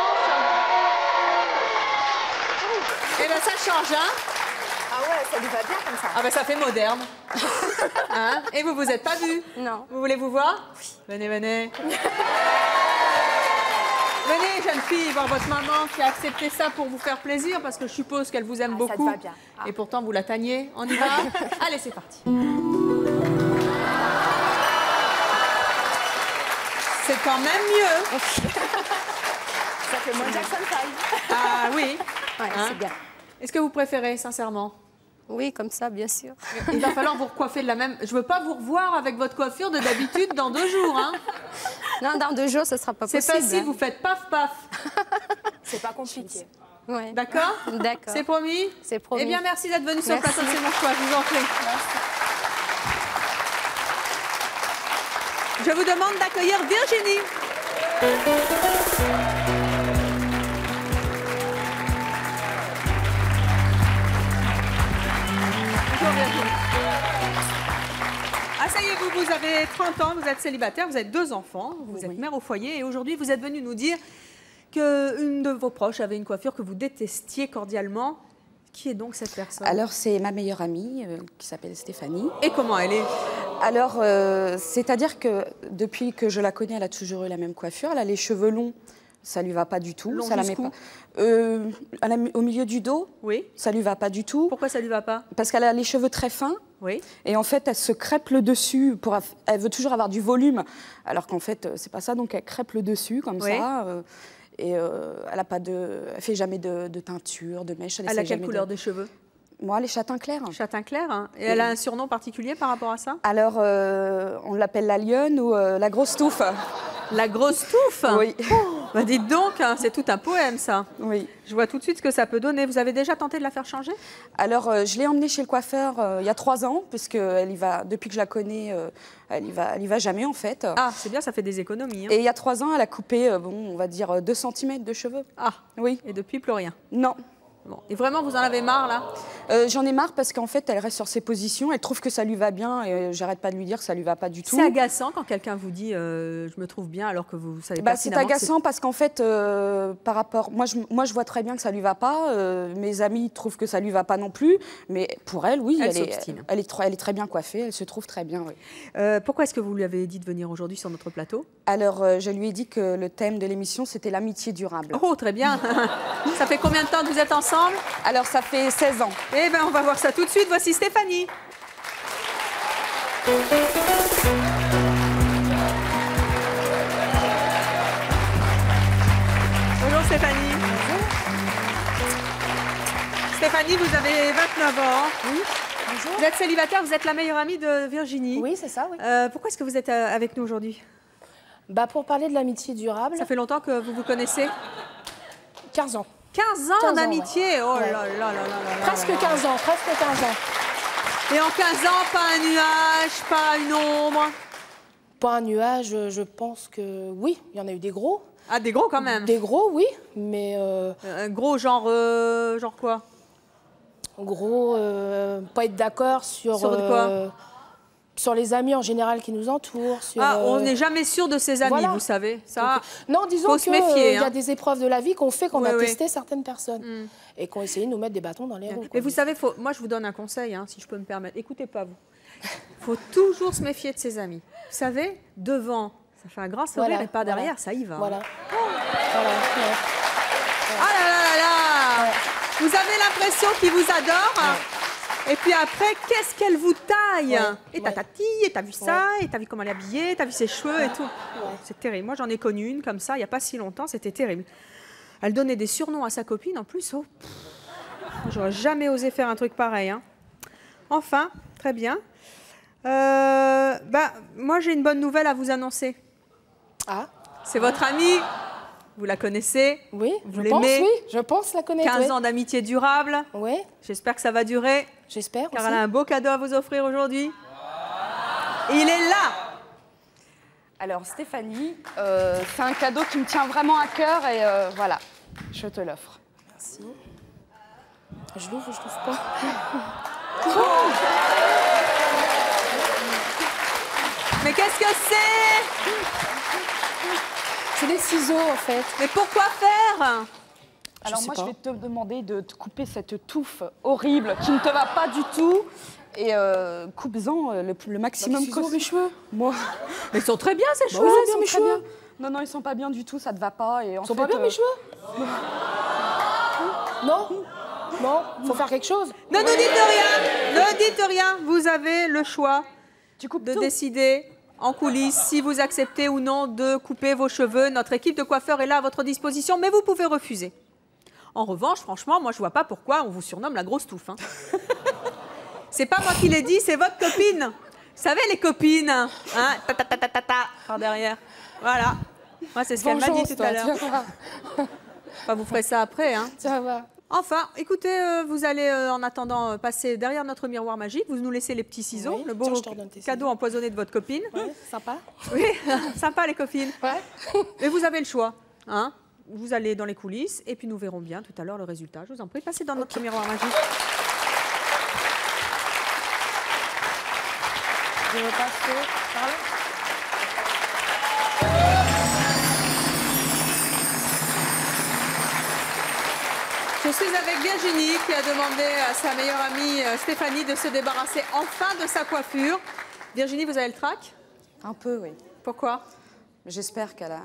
Eh bien, ça change, hein? Ah ouais, ça lui va bien comme ça. Ah ben, ça fait moderne. Hein? Et vous vous êtes pas vu? Non. Vous voulez vous voir? Oui. Venez, venez. Venez, jeune fille, voir votre maman qui a accepté ça pour vous faire plaisir, parce que je suppose qu'elle vous aime beaucoup. Ça te va bien. Et pourtant, vous la tagnez. On y va? Allez, c'est parti. C'est quand même mieux. Ça fait moins Jackson 5. Ah oui. Ouais, Hein? c'est bien. Est-ce que vous préférez, sincèrement? Oui, comme ça, bien sûr. Il va falloir vous recoiffer de la même... Je ne veux pas vous revoir avec votre coiffure de d'habitude dans 2 jours. Hein. Non, dans 2 jours, ce ne sera pas possible. C'est facile, vous faites paf, paf. C'est pas compliqué. Ouais. D'accord? D'accord. C'est promis? C'est promis. Eh bien, merci d'être venu sur le plateau de C'est mon choix. Je vous en prie. Je vous demande d'accueillir Virginie. Bonjour Virginie. Ah ça y est, vous avez 30 ans, vous êtes célibataire, vous avez 2 enfants, vous êtes mère au foyer et aujourd'hui vous êtes venue nous dire qu'une de vos proches avait une coiffure que vous détestiez cordialement. Qui est donc cette personne? Alors, c'est ma meilleure amie qui s'appelle Stéphanie. Et comment elle est? Alors, c'est-à-dire que depuis que je la connais, elle a toujours eu la même coiffure. Elle a les cheveux longs, ça lui va pas du tout. Long ça la met jusqu'où? pas. Au milieu du dos, oui. Ça lui va pas du tout. Pourquoi ça lui va pas? Parce qu'elle a les cheveux très fins. Oui. Et en fait, elle se crêpe le dessus. Elle veut toujours avoir du volume, alors qu'en fait, c'est pas ça. Donc, elle crêpe le dessus comme ça. Et elle fait jamais de teinture, de mèche. Elle a quelle couleur des cheveux? Moi, les châtains clairs. Châtain clair, hein. Et elle a un surnom particulier par rapport à ça? Alors, on l'appelle la lionne ou la grosse touffe. La grosse touffe? Oui. Bah dites donc, hein, c'est tout un poème, ça. Oui. Je vois tout de suite ce que ça peut donner. Vous avez déjà tenté de la faire changer? Alors, je l'ai emmenée chez le coiffeur il y a 3 ans, puisque depuis que je la connais, elle y va jamais, en fait. Ah, c'est bien, ça fait des économies. Hein. Et il y a 3 ans, elle a coupé, on va dire, 2 cm de cheveux. Ah, oui. Et depuis, plus rien? Non. Bon. Et vraiment, vous en avez marre, là? J'en ai marre parce qu'en fait, elle reste sur ses positions. Elle trouve que ça lui va bien et j'arrête pas de lui dire que ça lui va pas du tout. C'est agaçant quand quelqu'un vous dit je me trouve bien alors que vous savez c'est pertinemment agaçant parce qu'en fait, par rapport... Moi, je vois très bien que ça lui va pas. Mes amis trouvent que ça lui va pas non plus. Mais pour elle, oui, elle est très bien coiffée. Elle se trouve très bien, oui. Pourquoi est-ce que vous lui avez dit de venir aujourd'hui sur notre plateau? Alors, je lui ai dit que le thème de l'émission, c'était l'amitié durable. Oh, très bien. Ça fait combien de temps que vous êtes ensemble? Alors, ça fait 16 ans. Eh bien, on va voir ça tout de suite. Voici Stéphanie. Bonjour Stéphanie. Bonjour. Stéphanie, vous avez 29 ans. Oui. Bonjour. Vous êtes célibataire, vous êtes la meilleure amie de Virginie. Oui, c'est ça, oui. Pourquoi est-ce que vous êtes avec nous aujourd'hui? Pour parler de l'amitié durable. Ça fait longtemps que vous vous connaissez? 15 ans. 15 ans d'amitié, ouais. Oh là là là là là. Presque 15 ans, presque 15 ans. Et en 15 ans, pas un nuage, pas une ombre? Pas un nuage, je pense que oui, il y en a eu des gros. Ah, des gros quand même? Des gros, oui, mais... Un gros genre quoi? Gros, pas être d'accord sur... Sur quoi? Sur les amis en général qui nous entourent. Sur, on n'est jamais sûr de ses amis, voilà. vous savez. Ça, non, disons faut se méfier. Il y a des épreuves de la vie qu'on fait, qu'on a testé certaines personnes. Mm. Et qu'on a essayé de nous mettre des bâtons dans les roues. Mais vous savez, moi je vous donne un conseil, si je peux me permettre. Écoutez pas vous. Il faut toujours se méfier de ses amis. Vous savez, devant, ça fait un grand sourire et pas derrière, ça y va. Voilà. Ah là là là là. Vous avez l'impression qu'il vous adore. Et puis après, qu'est-ce qu'elle vous taille? Et t'as tati, et t'as vu ça, et t'as vu comment elle est habillée, t'as vu ses cheveux et tout. C'est terrible. Moi, j'en ai connu une comme ça, il n'y a pas si longtemps, c'était terrible. Elle donnait des surnoms à sa copine, en plus. Oh. J'aurais jamais osé faire un truc pareil. Enfin, très bien. Moi, j'ai une bonne nouvelle à vous annoncer. Ah. C'est votre amie. Vous la connaissez? Oui, vous l'aimez? Oui, je pense la connaître. 15 ans d'amitié durable. Oui. J'espère que ça va durer. J'espère Car aussi. elle a un beau cadeau à vous offrir aujourd'hui. Il est là. Alors Stéphanie, c'est un cadeau qui me tient vraiment à cœur et voilà, je te l'offre. Merci. Je l'ouvre ou je l'ouvre pas? Mais qu'est-ce que c'est? C'est des ciseaux en fait. Mais pourquoi faire? Alors moi, je vais te demander de te couper cette touffe horrible qui ne te va pas du tout. Et coupe-en le maximum. Ciseaux, mes cheveux. Moi. Mais ils sont très bien ces cheveux. Oui, bien mes cheveux. Non, non, ils sont pas bien du tout, ça te va pas. Et ils sont pas bien mes cheveux? Non. Non, faut faire quelque chose. Ne nous dites rien. Ne dites rien. Vous avez le choix de décider en coulisses si vous acceptez ou non de couper vos cheveux. Notre équipe de coiffeurs est là à votre disposition, mais vous pouvez refuser. En revanche, franchement, moi, je vois pas pourquoi on vous surnomme la grosse touffe. C'est pas moi qui l'ai dit, c'est votre copine. Vous savez, les copines, par derrière. Voilà. Moi, c'est ce qu'elle m'a dit tout à l'heure. Enfin, vous ferez ça après. Ça va. Enfin, écoutez, vous allez en attendant passer derrière notre miroir magique. Vous nous laissez les petits ciseaux, le beau cadeau empoisonné de votre copine. Ouais, sympa. Oui, sympa les copines. Ouais. Et vous avez le choix. Vous allez dans les coulisses et puis nous verrons bien tout à l'heure le résultat. Je vous en prie, passez dans notre miroir magique. Je vais passer par là. Je suis avec Virginie qui a demandé à sa meilleure amie Stéphanie de se débarrasser enfin de sa coiffure. Virginie, vous avez le trac? Un peu, oui. Pourquoi? J'espère qu'elle a...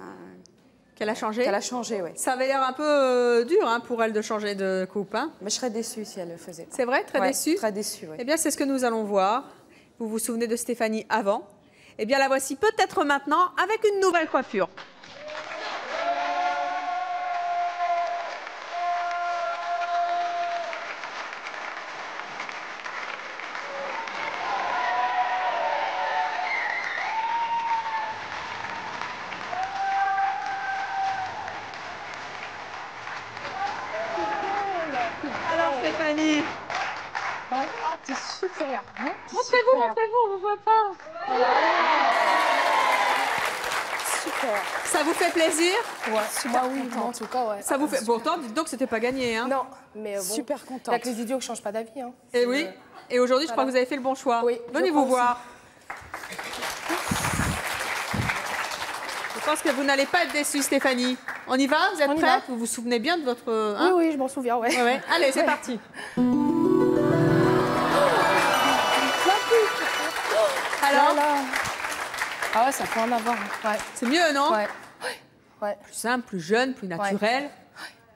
Qu'elle a changé? Qu'elle a changé, oui. Ça avait l'air un peu dur pour elle de changer de coupe. Mais je serais déçue si elle le faisait. C'est vrai? Très déçue? Très déçue, oui. Eh bien, c'est ce que nous allons voir. Vous vous souvenez de Stéphanie avant? Eh bien, la voici peut-être maintenant avec une nouvelle coiffure. Alors Stéphanie, c'est super. montrez-vous, on ne vous voit pas. Super. Ça vous fait plaisir? Ouais, super contente. En tout cas, ouais. Ça vous fait... Pourtant, dites donc que c'était pas gagné. Hein. Non, mais bon. Super contente. Il n'y a que les idiots qui ne changent pas d'avis. Hein. Et oui. Et aujourd'hui, je crois que vous avez fait le bon choix. Oui, venez vous voir. Je pense que vous n'allez pas être déçue, Stéphanie. On y va? Vous êtes prête? Vous vous souvenez bien de votre... Hein? Oui, oui, je m'en souviens, ouais. Ouais. Allez, c'est parti. Alors? Ah ouais, ça peut en avoir. Ouais. C'est mieux, non? Ouais. Ouais. Plus simple, plus jeune, plus naturel,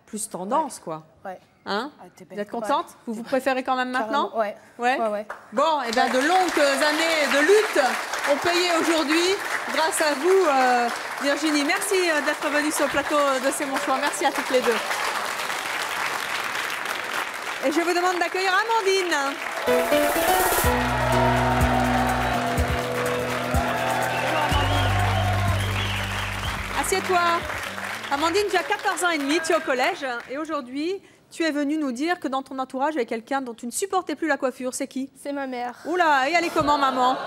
plus tendance, quoi. Ouais. Hein? Vous êtes contente? Vous vous préférez quand même maintenant? Ouais. Ouais. Ouais. Bon, et bien de longues années de lutte ont payé aujourd'hui grâce à vous, Virginie. Merci d'être venue sur le plateau de C'est mon choix. Merci à toutes les deux. Et je vous demande d'accueillir Amandine. Assieds-toi. Amandine, tu as 14 ans et demi, tu es au collège et aujourd'hui, tu es venue nous dire que dans ton entourage, il y a quelqu'un dont tu ne supportais plus la coiffure. C'est qui? C'est ma mère. Oula, et elle est comment, maman?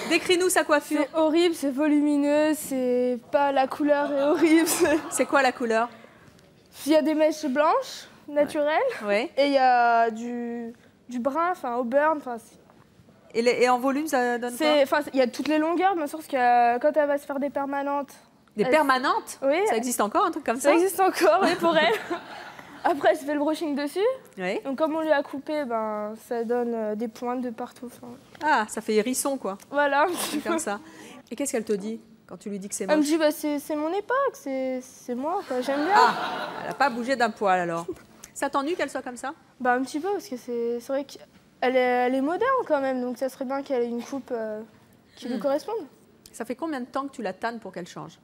Décris-nous sa coiffure. C'est horrible, c'est volumineux, c'est pas... La couleur est horrible. C'est quoi la couleur? Il y a des mèches blanches, naturelles, ouais. Et il y a du brun, enfin au burn. Et en volume, ça donne quoi? Il y a toutes les longueurs, bien sûr, parce que quand elle va se faire des permanentes... Des permanentes? Oui. Ça existe encore, un truc comme ça? Ça existe encore, oui, pour elle. Après, elle se fait le brushing dessus. Oui. Donc, comme on lui a coupé, ben, ça donne des pointes de partout. Ah, ça fait hérisson, quoi. Voilà. C'est comme ça. Et qu'est-ce qu'elle te dit quand tu lui dis que c'est moche? Elle me dit, bah, c'est mon époque, c'est moi, j'aime bien. Ah, elle n'a pas bougé d'un poil, alors. Ça t'ennuie qu'elle soit comme ça? Bah, un petit peu, parce que c'est vrai qu'elle est moderne, quand même. Donc, ça serait bien qu'elle ait une coupe qui lui corresponde. Ça fait combien de temps que tu la tannes pour qu'elle change?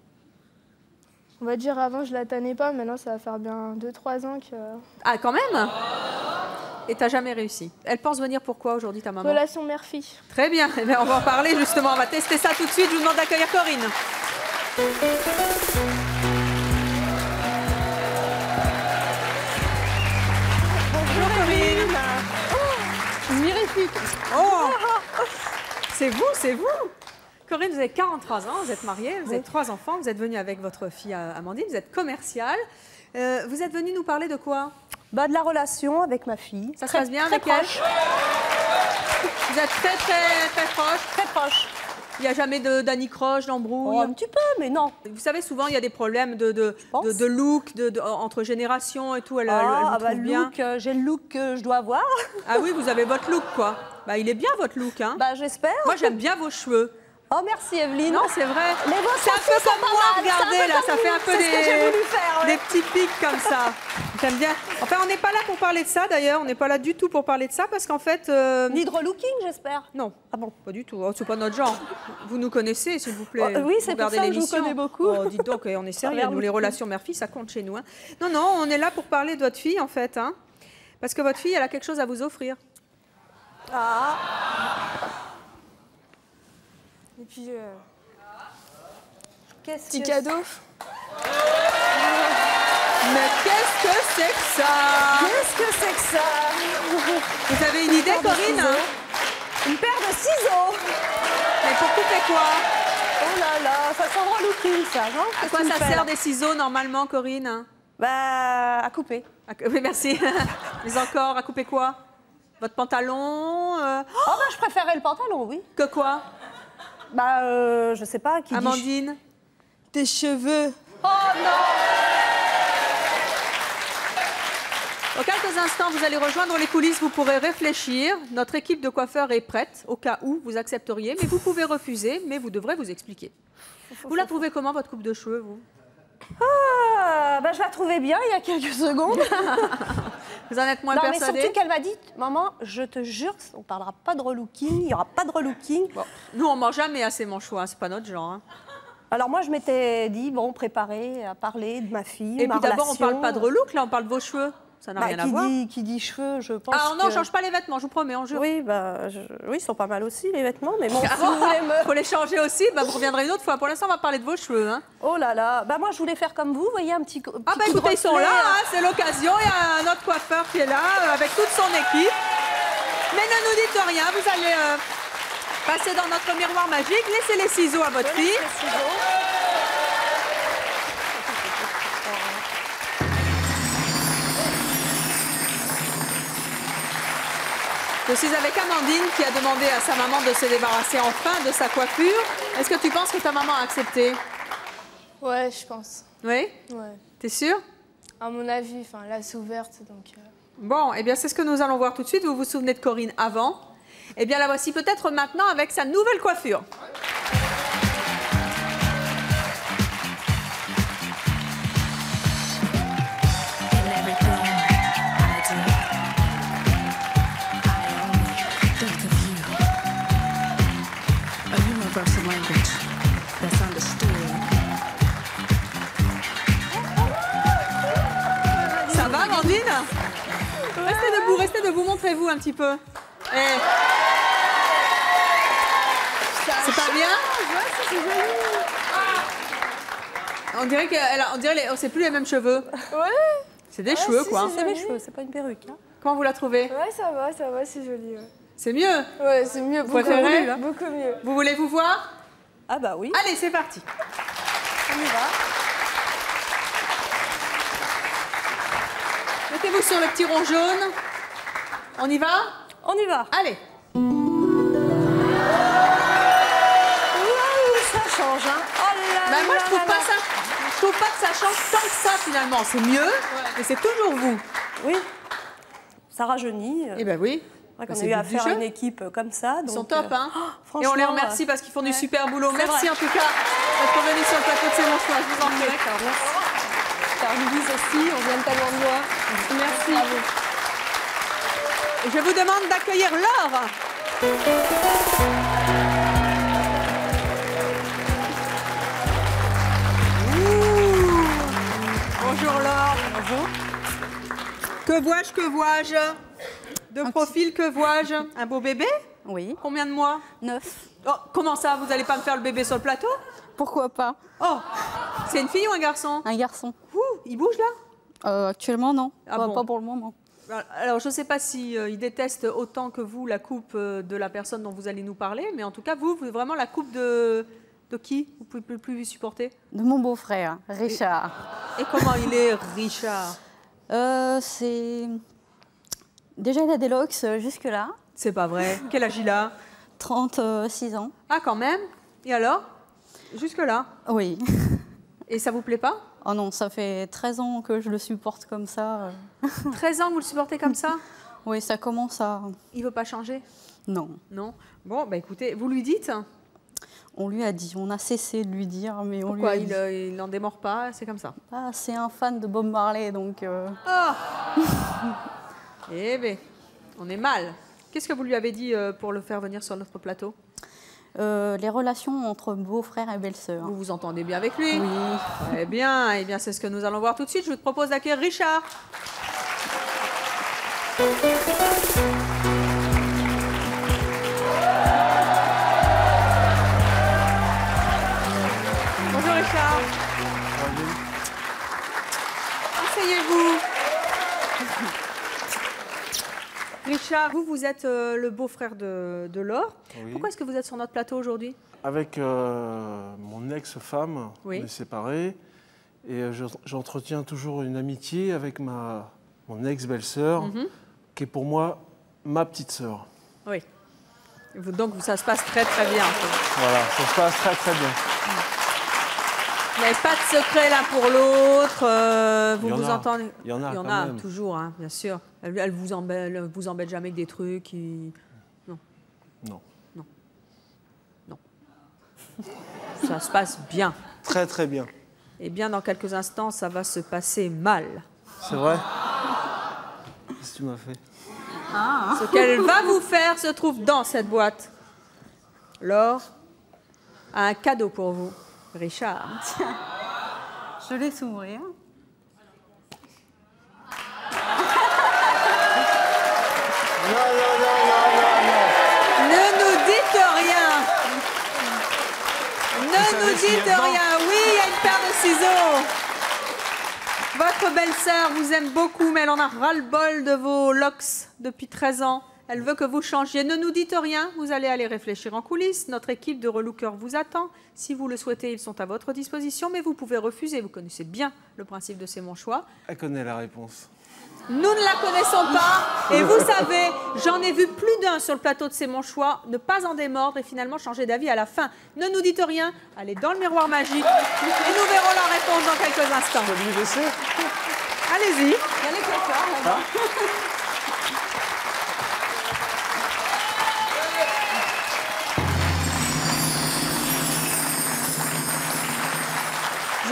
On va dire, avant, je la tannais pas. Maintenant, ça va faire bien 2-3 ans que... Ah, quand même? Et t'as jamais réussi. Elle pense venir pourquoi aujourd'hui, ta maman? Relation mère-fille. Très bien. Eh bien, on va en parler, justement. On va tester ça tout de suite. Je vous demande d'accueillir Corinne. Bonjour, Corinne. Oh, mirifique. Oh, c'est vous, c'est vous. Corinne, vous avez 43 ans, vous êtes mariée, vous avez 3 enfants, vous êtes venue avec votre fille Amandine, vous êtes commerciale. Vous êtes venue nous parler de quoi? Bah, de la relation avec ma fille. Ça se passe bien avec elle? Vous êtes très proche? Très proche. Il n'y a jamais d'anicroche, d'embrouille? Oh, un petit peu, mais non. Vous savez, souvent, il y a des problèmes de look, entre générations et tout. Elle vous trouve bien. J'ai le look que je dois avoir. Ah oui, vous avez votre look, quoi. Bah, il est bien, votre look. Hein. Bah, j'espère. Moi, j'aime bien vos cheveux. Oh, merci Evelyne. Non, c'est vrai. Les vôtres c'est un peu comme moi, regardez là, ça fait un peu des petits pics comme ça. J'aime bien. Enfin, on n'est pas là pour parler de ça d'ailleurs, on n'est pas là du tout pour parler de ça parce qu'en fait... Ni de relooking, j'espère. Non. Ah bon? Pas du tout, oh, c'est pas notre genre. Vous nous connaissez, s'il vous plaît. Oui, c'est pour ça que je vous connais beaucoup. Oh, dites donc, on est sérieux, nous les relations mère-fille, ça compte chez nous. Hein. Non, on est là pour parler de votre fille en fait. Hein, parce que votre fille, elle a quelque chose à vous offrir. Ah. Et puis... Petit cadeau. Mais qu'est-ce que c'est que ça? Qu'est-ce que c'est que ça? Vous avez une idée, Corinne? Une paire de ciseaux. Mais pour couper quoi? Oh là là, ça sent relooking ça, non? À quoi ça sert des ciseaux normalement, Corinne? Bah, à couper. Oui, merci. Mais encore, à couper quoi? Votre pantalon? Oh bah, je préférais le pantalon, oui. Que quoi? Bah, je sais pas. Qui Amandine? Tes cheveux. Oh non! Dans quelques instants, vous allez rejoindre les coulisses, vous pourrez réfléchir. Notre équipe de coiffeurs est prête, au cas où vous accepteriez, mais vous pouvez refuser, mais vous devrez vous expliquer. Vous la trouvez comment, votre coupe de cheveux, vous? Ah, bah, je la trouvais bien il y a quelques secondes. Vous en êtes moins non, persuadée? mais surtout qu'elle m'a dit, maman, je te jure, on ne parlera pas de relooking, il n'y aura pas de relooking. Bon, nous, on ne mange jamais assez manchois, c'est pas notre genre. Hein. Alors moi, je m'étais dit, bon, préparer à parler de ma fille, et puis d'abord, on ne parle pas de relook, là, on parle de vos cheveux. Ça n'a rien à voir. Qui dit cheveux, je pense. Ah non, on ne change pas les vêtements, je vous promets, on jure. Oui, bah, oui, ils sont pas mal aussi, les vêtements, mais bon, si vous voulez me... Faut les changer aussi, bah, vous reviendrez une autre fois. Pour l'instant, on va parler de vos cheveux. Hein. Oh là là, bah moi, je voulais faire comme vous voyez, un petit coup. Ah bah écoutez, ils sont là, hein, c'est l'occasion. Il y a un autre coiffeur qui est là, avec toute son équipe. Mais ne nous dites rien, vous allez passer dans notre miroir magique. Laissez les ciseaux à votre fille. Je suis avec Amandine qui a demandé à sa maman de se débarrasser enfin de sa coiffure. Est-ce que tu penses que ta maman a accepté? Ouais, je pense. Oui? Ouais. T'es sûre? À mon avis, enfin là c'est ouverte donc. Bon, eh bien c'est ce que nous allons voir tout de suite. Vous vous souvenez de Corinne avant? Eh bien la voici peut-être maintenant avec sa nouvelle coiffure. Ça va, Amandine? Restez debout, montrez-vous un petit peu. Eh. C'est pas bien? On dirait c'est plus les mêmes cheveux. Ouais. C'est des cheveux, quoi. C'est mes cheveux, c'est pas une perruque. Hein. Comment vous la trouvez? Ouais, ça va, c'est joli. Ouais. C'est mieux? Ouais, c'est mieux. Vous préférez? Beaucoup mieux. Vous voulez vous voir? Ah bah oui. Allez, c'est parti. On y va. Mettez-vous sur le petit rond jaune. On y va? On y va. Allez. Ça change, hein. Oh là Ben moi, là je trouve là pas là. ça. Je trouve pas que ça change tant que ça, finalement. C'est mieux, mais c'est toujours vous. Oui. Ça rajeunit. Eh ben oui. On Ben, a c'est eu le à but du faire jeu. une équipe comme ça. Ils donc, sont top, hein. Et on les remercie parce qu'ils font du super boulot. C'est Merci vrai. en tout cas d'être venus sur le plateau de C'est mon choix. Je vous en prie. D'accord, merci. Car Louise aussi, on vient tellement de loin. Merci. Et je vous demande d'accueillir Laure. Bonjour Laure. Bonjour. Que vois-je? De profil, que vois-je? Un beau bébé? Oui. Combien de mois? 9. Oh, comment ça? Vous n'allez pas me faire le bébé sur le plateau? Pourquoi pas? Oh, c'est une fille ou un garçon? Un garçon. Il bouge là? Actuellement, non. Ah Pas, bon. pas pour le moment. Alors, je ne sais pas si il déteste autant que vous la coupe de la personne dont vous allez nous parler, mais en tout cas, vous vraiment la coupe de qui? Vous ne pouvez plus supporter? De mon beau-frère, Richard. Et comment il est, Richard? C'est... Déjà, il a des locks jusque-là. C'est pas vrai. Quel âge il a? 36 ans. Ah, quand même? Et alors? Jusque-là? Oui. Et ça vous plaît pas? Oh non, ça fait 13 ans que je le supporte comme ça. 13 ans que vous le supportez comme ça? Oui, ça commence à... Il veut pas changer? Non. Non? Bon, bah écoutez, vous lui dites? On lui a dit, on a cessé de lui dire, mais on Pourquoi? lui a dit. Il n'en démord pas, c'est comme ça? Ah, c'est un fan de Bob Marley, donc... Ah. Eh bien, on est mal. Qu'est-ce que vous lui avez dit pour le faire venir sur notre plateau? Les relations entre beau-frère et belle-sœur. Vous vous entendez bien avec lui? Oui. Eh bien, c'est ce que nous allons voir tout de suite. Je vous propose d'accueillir Richard. Bonjour Richard. Asseyez-vous. Richard, vous êtes le beau-frère de Laure. Oui. Pourquoi est-ce que vous êtes sur notre plateau aujourd'hui? Avec mon ex-femme, Oui. on est séparés. Et j'entretiens toujours une amitié avec mon ex-belle-sœur, qui est pour moi ma petite sœur. Oui. Donc ça se passe très très bien. Voilà, ça se passe très très bien. Vous n'avez pas de secret l'un pour l'autre. Vous Il y en vous a. entendez. Il y en a quand même. Toujours, hein, bien sûr. Elle vous embête jamais avec des trucs. Non. Non. Non. Non. Ça se passe bien. Très très bien. Eh bien, dans quelques instants, ça va se passer mal. C'est vrai? Qu'est-ce que tu m'as fait? Ce qu'elle va vous faire se trouve dans cette boîte. Laure a un cadeau pour vous. Richard. Tiens, je laisse ouvrir. Ne nous dites rien. Ne nous dites rien. Oui, il y a une paire de ciseaux. Votre belle-sœur vous aime beaucoup, mais elle en a ras-le-bol de vos locks depuis 13 ans. Elle veut que vous changiez. Ne nous dites rien, vous allez aller réfléchir en coulisses. Notre équipe de relookers vous attend. Si vous le souhaitez, ils sont à votre disposition, mais vous pouvez refuser. Vous connaissez bien le principe de C'est mon choix. Elle connaît la réponse. Nous ne la connaissons pas. Et vous savez, j'en ai vu plus d'un sur le plateau de C'est mon choix ne pas en démordre et finalement changer d'avis à la fin. Ne nous dites rien, allez dans le miroir magique et nous verrons la réponse dans quelques instants. Allez-y. Il y a les coiffeurs là-bas.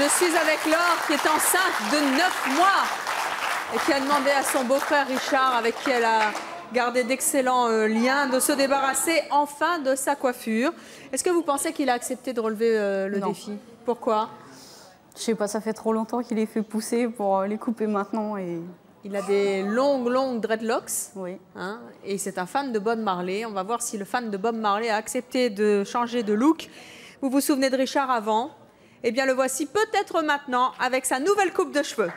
Je suis avec Laure qui est enceinte de 9 mois et qui a demandé à son beau-frère Richard, avec qui elle a gardé d'excellents liens, de se débarrasser enfin de sa coiffure. Est-ce que vous pensez qu'il a accepté de relever le défi? Pourquoi? Je sais pas, ça fait trop longtemps qu'il les fait pousser pour les couper maintenant. Et... Il a des longues dreadlocks. Oui. Hein, et c'est un fan de Bob Marley. On va voir si le fan de Bob Marley a accepté de changer de look. Vous vous souvenez de Richard avant? Eh bien, le voici peut-être maintenant avec sa nouvelle coupe de cheveux.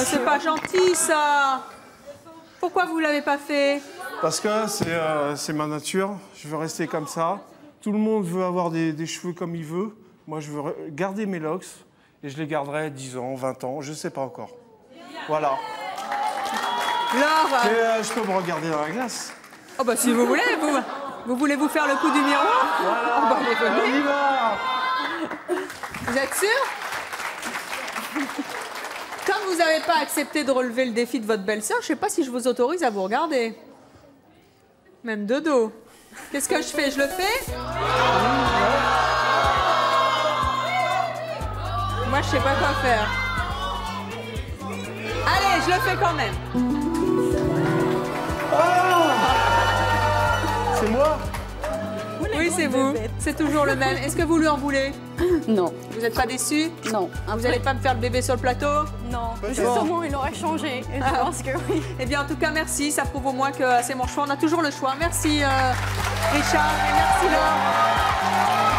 C'est pas gentil, ça. Pourquoi vous l'avez pas fait? Parce que c'est ma nature. Je veux rester comme ça. Tout le monde veut avoir des cheveux comme il veut. Moi, je veux garder mes locks. Et je les garderai 10 ans, 20 ans, je sais pas encore. Voilà. Laure. Mais je peux me regarder dans la glace. Oh bah si vous voulez, vous voulez vous faire le coup du miroir? Voilà. Oh bah, allez, on y va. Vous êtes sûr? Comme vous n'avez pas accepté de relever le défi de votre belle-sœur, je ne sais pas si je vous autorise à vous regarder. Même de dos. Qu'est-ce que je fais? Je le fais? Moi, je ne sais pas quoi faire. Allez, je le fais quand même. C'est moi? Oui, c'est vous. C'est toujours le même. Est-ce que vous lui en voulez? Non. Vous n'êtes pas déçu? Non. Vous n'allez pas me faire le bébé sur le plateau? Non. Justement, il aurait changé. Et je pense que oui. Eh bien, en tout cas, merci. Ça prouve au moins que c'est mon choix. On a toujours le choix. Merci, Richard. Et merci, Laure.